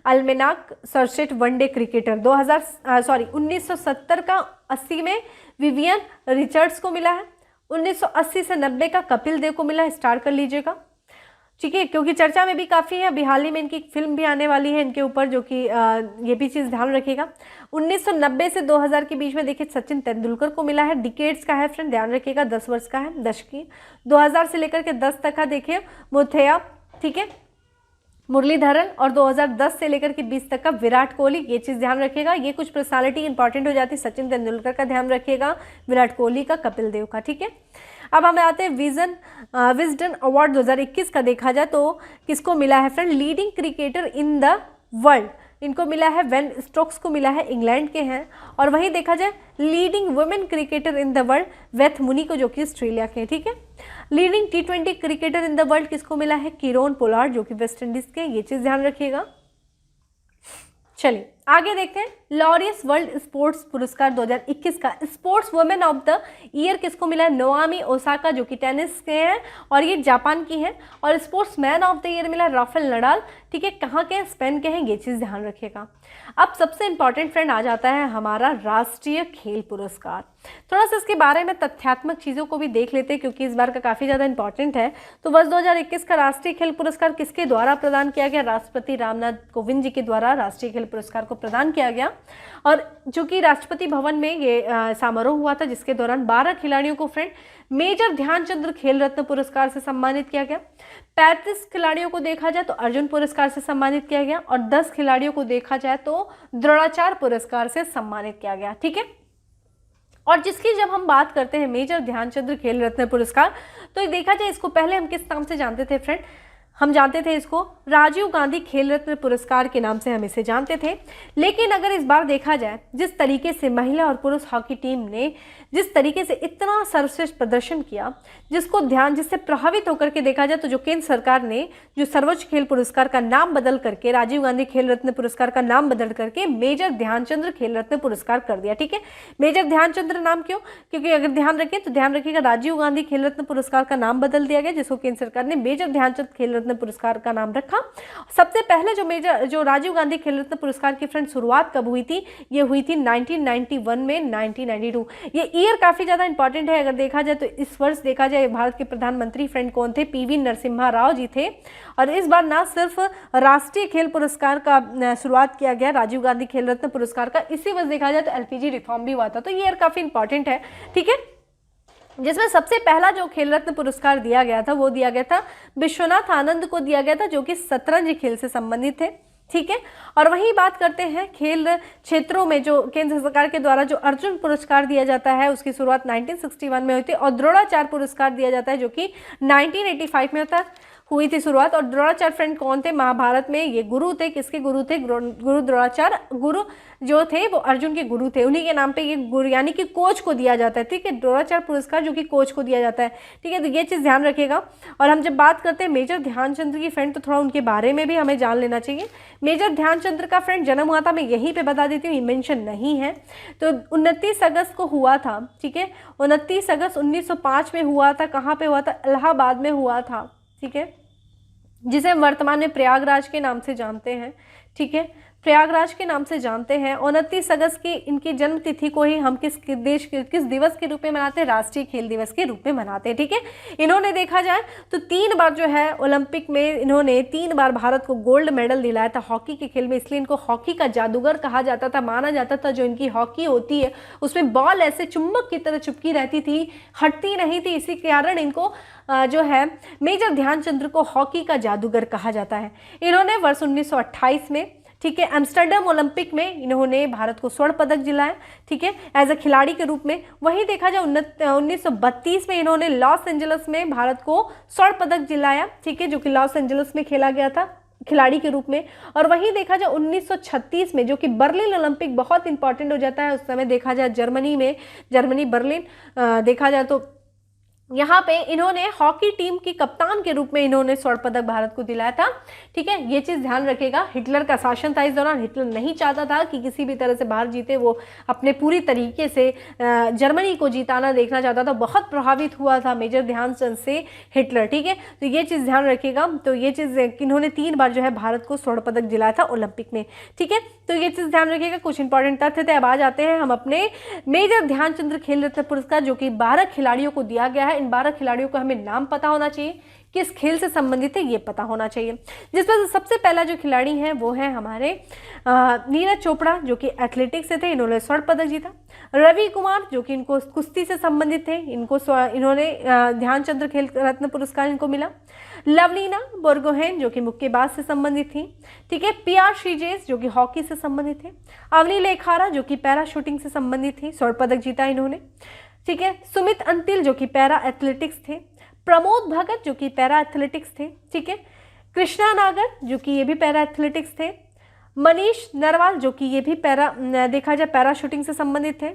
अल्मेनाक सर्वश्रेष्ठ वनडे क्रिकेटर 1970 का 80 में विवियन रिचर्ड्स को मिला है। 1980 से 90 का कपिल देव को मिला है, स्टार कर लीजिएगा, ठीक है, क्योंकि चर्चा में भी काफ़ी है। अभी हाल ही में इनकी फिल्म भी आने वाली है इनके ऊपर, जो कि ये भी चीज़ ध्यान रखिएगा। 1990 से 2000 के बीच में देखिए सचिन तेंदुलकर को मिला है। डिकेड्स का है फ्रेंड, ध्यान रखिएगा, 10 वर्ष का है, दशकी 2000 से लेकर के 10 तक का देखिए मुथैया, ठीक है, मुरलीधरन। और 2010 से लेकर के 20 तक का विराट कोहली। ये चीज़ ध्यान रखिएगा, ये कुछ पर्सनालिटी इंपॉर्टेंट हो जाती है। सचिन तेंदुलकर का ध्यान रखिएगा, विराट कोहली का, कपिल देव का, ठीक है। अब हमें आते हैं विजडम अवार्ड 2021 का देखा जाए तो किसको मिला है friend, leading cricketer in the world, इनको मिला है वेन स्टोक्स को मिला है, इंग्लैंड के हैं। और वहीं देखा जाए leading women cricketer in the world Beth Mooney को, जो कि ऑस्ट्रेलिया के हैं, ठीक है। Leading T20 cricketer in the world किसको मिला है, किरोन पोलार्ड जो कि वेस्ट इंडीज के, ये चीज़ ध्यान रखिएगा। चलिए आगे देखते हैं, लॉरियस वर्ल्ड स्पोर्ट्स पुरस्कार 2021 का sports women of the year किसको मिला है, नोआमी ओसाका जो कि टेनिस के हैं और ये जापान की हैं। और sports man of the year मिला राफेल नडाल, ठीक है, कहाँ के हैं, स्पेन के हैं, ये चीज़ ध्यान रखिएगा। अब सबसे इंपॉर्टेंट फ्रेंड आ जाता है हमारा राष्ट्रीय खेल पुरस्कार। थोड़ा सा इसके बारे में तथ्यात्मक चीज़ों को भी देख लेते हैं क्योंकि इस बार का काफ़ी ज़्यादा इंपॉर्टेंट है। तो वर्ष 2021 का राष्ट्रीय खेल पुरस्कार किसके द्वारा प्रदान किया गया, राष्ट्रपति रामनाथ कोविंद जी के द्वारा राष्ट्रीय खेल पुरस्कार को प्रदान किया गया। और जो कि राष्ट्रपति भवन में ये समारोह हुआ था, जिसके दौरान 12 खिलाड़ियों को फ्रेंड मेजर ध्यानचंद्र खेल रत्न पुरस्कार से सम्मानित किया गया। 35 खिलाड़ियों को देखा जाए तो अर्जुन पुरस्कार से सम्मानित किया गया और 10 खिलाड़ियों को देखा जाए तो द्रोणाचार्य पुरस्कार से सम्मानित किया गया, ठीक है। और जिसकी जब हम बात करते हैं मेजर ध्यानचंद्र खेल रत्न पुरस्कार, तो देखा जाए इसको पहले हम किस नाम से जानते थे फ्रेंड, हम जानते थे इसको राजीव गांधी खेल रत्न पुरस्कार के नाम से हम इसे जानते थे। लेकिन अगर इस बार देखा जाए जिस तरीके से महिला और पुरुष हॉकी टीम ने जिस तरीके से इतना सर्वश्रेष्ठ प्रदर्शन किया, जिससे प्रभावित होकर के देखा जाए तो जो केंद्र सरकार ने जो सर्वोच्च खेल पुरस्कार का नाम बदल करके राजीव गांधी खेल रत्न पुरस्कार का नाम बदल करके मेजर ध्यानचंद्र खेल रत्न पुरस्कार कर दिया, ठीक है। मेजर ध्यानचंद्र नाम क्यों, क्योंकि अगर ध्यान रखें तो ध्यान रखिएगा राजीव गांधी खेल रत्न पुरस्कार का नाम बदल दिया गया, जिसको केंद्र सरकार ने मेजर ध्यानचंद खेल रत्न पुरस्कार का नाम रखा। सबसे पहले जो राजीव गांधी खेल रत्न पुरस्कार की फ्रेंड शुरुआत कब हुई थी? ये हुई थी 1991 में 1992। ये ईयर काफ़ी ज़्यादा इंपॉर्टेंट है। अगर देखा जाए तो इस वर्ष देखा जाए भारत के प्रधानमंत्री फ्रेंड कौन थे? पीवी नरसिम्हा राव जी थे। और इस बार ना सिर्फ राष्ट्रीय खेल पुरस्कार का शुरुआत किया गया राजीव गांधी खेल रत्न पुरस्कार का, इसी वर्ष देखा जाए तो एलपीजी रिफॉर्म भी हुआ था। तो ये ईयर काफ़ी इंपॉर्टेंट है, ठीक है। जिसमें सबसे पहला जो खेल रत्न पुरस्कार दिया गया था वो दिया गया था विश्वनाथ आनंद को दिया गया था, जो कि शतरंज खेल से संबंधित थे, ठीक है। और वहीं बात करते हैं खेल क्षेत्रों में जो केंद्र सरकार के द्वारा जो अर्जुन पुरस्कार दिया जाता है उसकी शुरुआत 1961 में हुई थी, और द्रोणाचार्य पुरस्कार दिया जाता है जो कि 1985 में हुई थी शुरुआत। और द्रोणाचार्य फ्रेंड कौन थे? महाभारत में ये गुरु थे। किसके गुरु थे? गुरु द्रोणाचार्य। गुरु जो थे वो अर्जुन के गुरु थे, उन्हीं के नाम पे ये गुरु यानी कि कोच को दिया जाता है, ठीक है। द्रोणाचार्य पुरस्कार जो कि कोच को दिया जाता है, ठीक है। तो ये चीज़ ध्यान रखिएगा। और हम जब बात करते हैं मेजर ध्यानचंद्र की फ्रेंड, तो थोड़ा उनके बारे में भी हमें जान लेना चाहिए। मेजर ध्यानचंद्र का फ्रेंड जन्म हुआ था, मैं यहीं पर बता देती हूँ, ये मेंशन नहीं है। तो 29 अगस्त को हुआ था, ठीक है। 29 अगस्त 1905 में हुआ था। कहाँ पर हुआ था? इलाहाबाद में हुआ था, ठीक है, जिसे वर्तमान में प्रयागराज के नाम से जानते हैं, ठीक है। प्रयागराज के नाम से जानते हैं। 29 अगस्त की इनकी जन्म तिथि को ही हम किस दिवस के रूप में मनाते हैं? राष्ट्रीय खेल दिवस के रूप में मनाते हैं, ठीक है। इन्होंने देखा जाए तो 3 बार जो है ओलंपिक में इन्होंने 3 बार भारत को गोल्ड मेडल दिलाया था हॉकी के खेल में, इसलिए इनको हॉकी का जादूगर कहा जाता था। माना जाता था जो इनकी हॉकी होती है उसमें बॉल ऐसे चुंबक की तरह चिपकी रहती थी, हटती नहीं थी, इसी कारण इनको जो है मेजर ध्यानचंद्र को हॉकी का जादूगर कहा जाता है। इन्होंने वर्ष 1928 में, ठीक है, एम्स्टर्डम ओलंपिक में इन्होंने भारत को स्वर्ण पदक दिलाया, ठीक है, एज अ खिलाड़ी के रूप में। वहीं देखा जाए 1932 में इन्होंने लॉस एंजल्स में भारत को स्वर्ण पदक दिलाया, ठीक है, जो कि लॉस एंजल्स में खेला गया था खिलाड़ी के रूप में। और वहीं देखा जाए 1936 में, जो कि बर्लिन ओलंपिक बहुत इंपॉर्टेंट हो जाता है उस समय, देखा जाए जर्मनी बर्लिन देखा जाए तो यहाँ पे इन्होंने हॉकी टीम की कप्तान के रूप में इन्होंने स्वर्ण पदक भारत को दिलाया था, ठीक है। ये चीज़ ध्यान रखेगा। हिटलर का शासन था इस दौरान, हिटलर नहीं चाहता था कि किसी भी तरह से भारत जीते, वो अपने पूरी तरीके से जर्मनी को जिताना देखना चाहता था। बहुत प्रभावित हुआ था मेजर ध्यानचंद से हिटलर, ठीक है। तो ये चीज़ ध्यान रखिएगा। तो ये चीज़ इन्होंने 3 बार जो है भारत को स्वर्ण पदक दिलाया था ओलंपिक में, ठीक है। तो ये चीज़ ध्यान रखिएगा। कुछ इंपॉर्टेंट तथ्य थे। अब आ जाते हैं हम अपने मेजर ध्यानचंद्र खेल रत्न पुरस्कार, जो कि 12 खिलाड़ियों को दिया गया है। इन 12 खिलाड़ियों का हमें नाम पता होना चाहिए, किस खेल से संबंधित है ये पता होना चाहिए। जिसमें से सबसे पहला जो खिलाड़ी है वो है हमारे नीरज चोपड़ा, जो कि एथलेटिक्स से थे, इन्होंने स्वर्ण पदक जीता। रवि कुमार, जो कि इनको कुश्ती से संबंधित थे, इन्होंने ध्यानचंद्र खेल रत्न पुरस्कार इनको मिला। लवलीना बोरगोहेन, जो कि मुक्केबाज से संबंधित थी, ठीक है। PR श्रीजेश, जो कि हॉकी से संबंधित थे। अवनी लेखारा, जो कि पैरा शूटिंग से संबंधित थी, स्वर्ण पदक जीता इन्होंने, ठीक है। सुमित अंतिल, जो कि पैरा एथलेटिक्स थे। प्रमोद भगत, जो कि पैरा एथलेटिक्स थे, ठीक है। कृष्णा नागर, जो कि ये भी पैरा एथलेटिक्स थे। मनीष नरवाल, जो कि ये भी देखा जाए पैरा शूटिंग से संबंधित थे।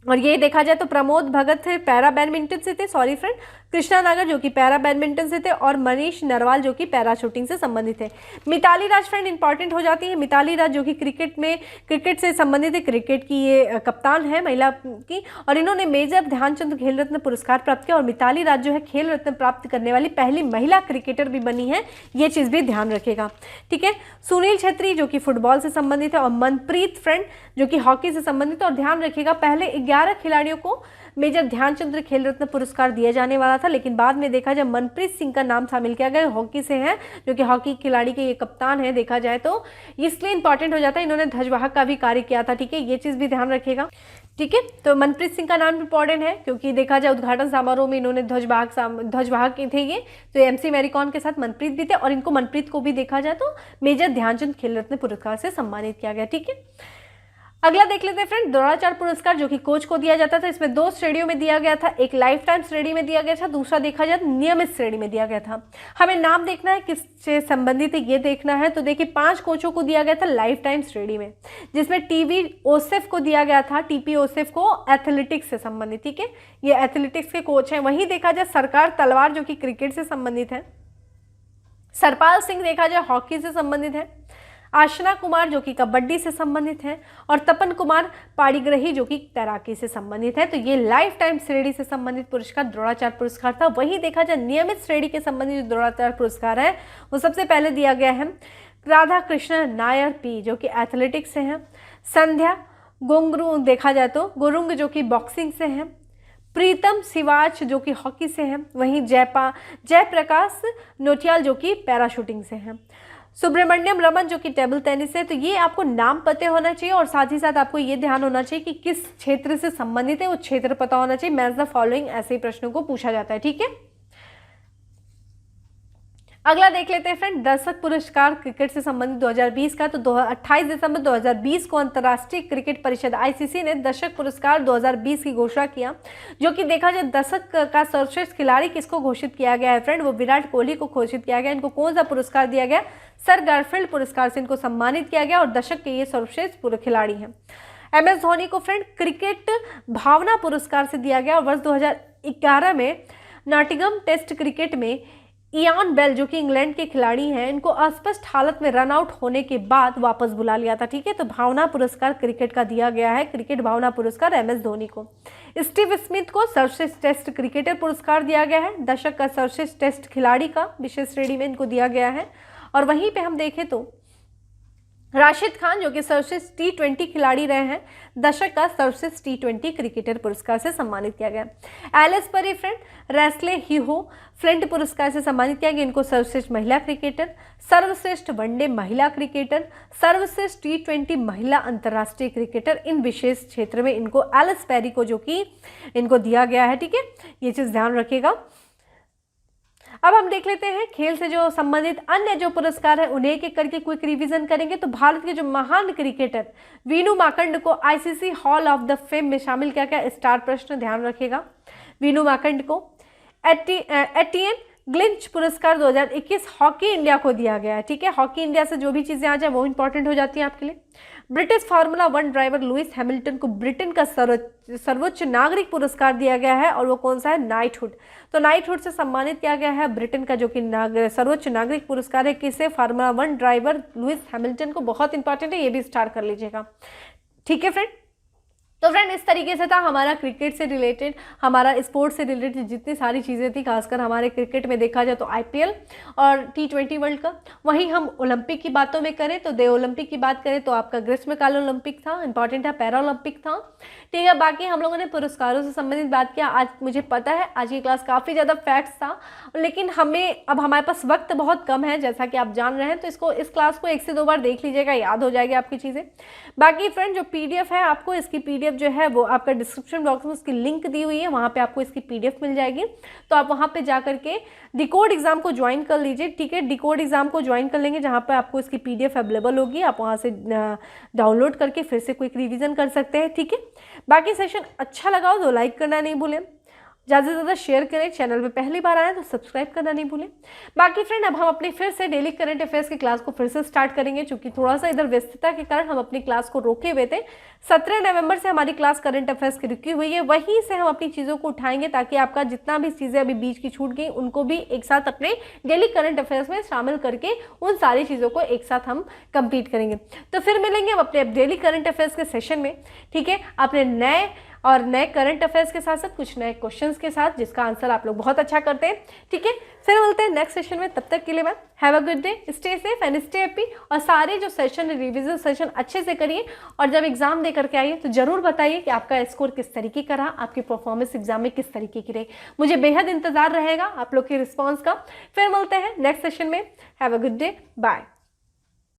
और ये देखा जाए तो प्रमोद भगत थे पैरा बैडमिंटन से थे, सॉरी फ्रेंड, कृष्णा नागर जो कि पैरा बैडमिंटन से थे, और मनीष नरवाल जो कि पैरा शूटिंग से संबंधित थे। मिताली राज फ्रेंड इंपॉर्टेंट हो जाती है। मिताली राज जो कि क्रिकेट से संबंधित है, क्रिकेट की ये कप्तान है महिला की, और इन्होंने मेजर ध्यानचंद खेल रत्न पुरस्कार प्राप्त किया। और मिताली राज जो है खेल रत्न प्राप्त करने वाली पहली महिला क्रिकेटर भी बनी है, ये चीज़ भी ध्यान रखेगा, ठीक है। सुनील छेत्री, जो कि फुटबॉल से संबंधित है, और मनप्रीत फ्रेंड, जो कि हॉकी से संबंधित है। और ध्यान रखिएगा पहले 11 खिलाड़ियों को मेजर ध्यानचंद्र खेल रत्न पुरस्कार दिया जाने वाला था, लेकिन बाद में देखा जाए मनप्रीत सिंह का नाम शामिल किया गया, हॉकी से हैं, जो कि हॉकी खिलाड़ी के ये कप्तान है देखा जाए तो, इसलिए इंपॉर्टेंट हो जाता है। इन्होंने ध्वजवाहक का भी कार्य किया था, ठीक है, ये चीज़ भी ध्यान रखिएगा, ठीक है। तो मनप्रीत सिंह का नाम इंपॉर्टेंट है क्योंकि देखा जाए उद्घाटन समारोह में इन्होंने ध्वजवाहक थे ये, तो MC मैरीकॉम के साथ मनप्रीत भी थे, और इनको मनप्रीत को भी देखा जाए तो मेजर ध्यानचंद खेल रत्न पुरस्कार से सम्मानित किया गया, ठीक है। अगला देख लेते हैं फ्रेंड, द्रोणाचार्य पुरस्कार, जो कि कोच को दिया जाता था। इसमें 2 श्रेणियों में दिया गया था, एक लाइफ टाइम श्रेणी में दिया गया था, दूसरा देखा जाए नियमित श्रेणी में दिया गया था। हमें नाम देखना है किससे संबंधित है ये देखना है। तो देखिए 5 कोचों को दिया गया था लाइफ टाइम श्रेणी में, जिसमें TP ओसेफ को दिया गया था, TP ओसेफ को एथलेटिक्स से संबंधित, ठीक है, ये एथलेटिक्स के कोच हैं। वहीं देखा जाए सरकार तलवार, जो कि क्रिकेट से संबंधित है। सरपाल सिंह देखा जाए हॉकी से संबंधित है। आशना कुमार जो कि कबड्डी से संबंधित हैं, और तपन कुमार पाड़ीग्रही जो कि तैराकी से संबंधित है। तो ये लाइफ टाइम श्रेणी से संबंधित पुरस्कार द्रोणाचार्य पुरस्कार था। वही देखा जाए नियमित श्रेणी के संबंधित जो द्रोणाचार्य पुरस्कार है वो सबसे पहले दिया गया है राधा कृष्ण नायर पी जो कि एथलेटिक्स से हैं, संध्या गोंगरू देखा जाए तो गुरुंग जो कि बॉक्सिंग से हैं, प्रीतम सिवाच जो कि हॉकी से हैं, वहीं जयप्रकाश नोटियाल जो कि पैराशूटिंग से हैं, सुब्रमण्यम रमन जो कि टेबल टेनिस है। तो ये आपको नाम पते होना चाहिए और साथ ही साथ आपको ये ध्यान होना चाहिए कि किस क्षेत्र से संबंधित है वो क्षेत्र पता होना चाहिए। मैच द फॉलोइंग ऐसे ही प्रश्नों को पूछा जाता है, ठीक है। अगला देख लेते हैं फ्रेंड, दर्शक पुरस्कार क्रिकेट से संबंधित 2020 का। तो 28 दिसंबर 2020 को अंतर्राष्ट्रीय क्रिकेट परिषद आईसीसी ने दर्शक पुरस्कार 2020 की घोषणा किया, जो कि देखा जाए दशक का सर्वश्रेष्ठ खिलाड़ी किसको घोषित किया गया है फ्रेंड, वो विराट कोहली को घोषित किया गया। इनको कौन सा पुरस्कार दिया गया, सर गारफील्ड पुरस्कार से इनको सम्मानित किया गया और दशक के ये सर्वश्रेष्ठ खिलाड़ी हैं। MS धोनी को फ्रेंड क्रिकेट भावना पुरस्कार से दिया गया और वर्ष 2011 में नॉटिंघम टेस्ट क्रिकेट में इयान बेल जो कि इंग्लैंड के खिलाड़ी हैं, इनको अस्पष्ट हालत में रन आउट होने के बाद वापस बुला लिया था, ठीक है। तो भावना पुरस्कार क्रिकेट का दिया गया है, क्रिकेट भावना पुरस्कार MS धोनी को। स्टीव स्मिथ को सर्वश्रेष्ठ टेस्ट क्रिकेटर पुरस्कार दिया गया है, दशक का सर्वश्रेष्ठ टेस्ट खिलाड़ी का विशेष श्रेणी में इनको दिया गया है। और वहीं पे हम देखें तो राशिद खान जो कि सर्वश्रेष्ठ T20 खिलाड़ी रहे हैं, दशक का सर्वश्रेष्ठ T20 क्रिकेटर पुरस्कार से सम्मानित किया गया। एलिस परी फ्रेंड रेस्ले हीहो फ्लिंट पुरस्कार से सम्मानित किया गया, इनको सर्वश्रेष्ठ महिला क्रिकेटर, सर्वश्रेष्ठ वनडे महिला क्रिकेटर, सर्वश्रेष्ठ T20 महिला अंतर्राष्ट्रीय क्रिकेटर, इन विशेष क्षेत्र में इनको एलिस पेरी को जो कि इनको दिया गया है, ठीक है। ये चीज़ ध्यान रखिएगा। अब हम देख लेते हैं खेल से जो संबंधित अन्य जो पुरस्कार है उन्हें एक एक करके क्विक रिवीजन करेंगे। तो भारत के जो महान क्रिकेटर वीनू माकंड को ICC hall of the fame में शामिल किया गया, स्टार प्रश्न ध्यान रखिएगा। वीनू माकंड को एटियन ग्लिंच पुरस्कार 2021 हॉकी इंडिया को दिया गया है, ठीक है। हॉकी इंडिया से जो भी चीज़ें आ जाए वो इंपॉर्टेंट हो जाती हैं आपके लिए। British formula 1 driver Lewis Hamilton को ब्रिटेन का सर्वोच्च नागरिक पुरस्कार दिया गया है और वो कौन सा है, नाइटहुड। तो नाइटहुड से सम्मानित किया गया है ब्रिटेन का जो कि सर्वोच्च नागरिक पुरस्कार है, किसे, फार्मूला 1 ड्राइवर लुइस हैमिल्टन को। बहुत इंपॉर्टेंट है, ये भी स्टार कर लीजिएगा, ठीक है फ्रेंड। तो फ्रेंड इस तरीके से था हमारा क्रिकेट से रिलेटेड, हमारा स्पोर्ट्स से रिलेटेड जितनी सारी चीज़ें थी, खासकर हमारे क्रिकेट में देखा जाए तो IPL और T20 वर्ल्ड कप। वहीं हम ओलंपिक की बातों में करें तो ओलंपिक की बात करें तो आपका ग्रीष्मकाल ओलंपिक था, इंपॉर्टेंट था, पैरा ओलंपिक था, ठीक है। बाकी हम लोगों ने पुरस्कारों से संबंधित बात किया। आज मुझे पता है आज की क्लास काफ़ी ज़्यादा फैक्ट्स था, लेकिन हमें अब हमारे पास वक्त बहुत कम है, जैसा कि आप जान रहे हैं। तो इस क्लास को 1 से 2 बार देख लीजिएगा, याद हो जाएगी आपकी चीज़ें। बाकी फ्रेंड जो PDF है, आपको इसकी PDF जो है वो आपका डिस्क्रिप्शन बॉक्स में उसकी लिंक दी हुई है, वहाँ पे आपको इसकी PDF मिल जाएगी। तो आप वहाँ पे जा करके डिकोड एग्जाम को ज्वाइन कर लीजिए, ठीक है। डिकोड एग्जाम को ज्वाइन कर लेंगे, जहाँ पे आपको इसकी PDF अवेलेबल होगी, आप वहाँ से डाउनलोड करके फिर से क्विक रिवीजन कर सकते हैं, ठीक है। बाकी सेशन अच्छा लगा हो तो लाइक करना नहीं भूलें, ज़्यादा से ज़्यादा शेयर करें, चैनल पे पहली बार आए तो सब्सक्राइब करना नहीं भूलें। बाकी फ्रेंड अब हम अपनी फिर से डेली करंट अफेयर्स की क्लास को फिर से स्टार्ट करेंगे, क्योंकि थोड़ा सा इधर व्यस्तता के कारण हम अपनी क्लास को रोके हुए थे। 17 नवंबर से हमारी क्लास करंट अफेयर्स की रुकी हुई है, वहीं से हम अपनी चीज़ों को उठाएंगे ताकि आपका जितना भी चीज़ें अभी बीच की छूट गई उनको भी एक साथ अपने डेली करंट अफेयर्स में शामिल करके उन सारी चीज़ों को एक साथ हम कंप्लीट करेंगे। तो फिर मिलेंगे हम अपने डेली करंट अफेयर्स के सेशन में, ठीक है। अपने नए करंट अफेयर्स के साथ साथ कुछ नए क्वेश्चंस के साथ, जिसका आंसर आप लोग बहुत अच्छा करते हैं, ठीक है। फिर मिलते हैं नेक्स्ट सेशन में, तब तक के लिए bye, have a good day, stay safe and stay happy. और सारे जो सेशन रिवीजन सेशन अच्छे से करिए, और जब एग्जाम दे करके आइए तो जरूर बताइए कि आपका स्कोर किस तरीके का रहा, आपकी परफॉर्मेंस एग्जाम में किस तरीके की रही। मुझे बेहद इंतजार रहेगा आप लोग के रिस्पॉन्स का। फिर मिलते हैं नेक्स्ट सेशन में, have a good day, bye.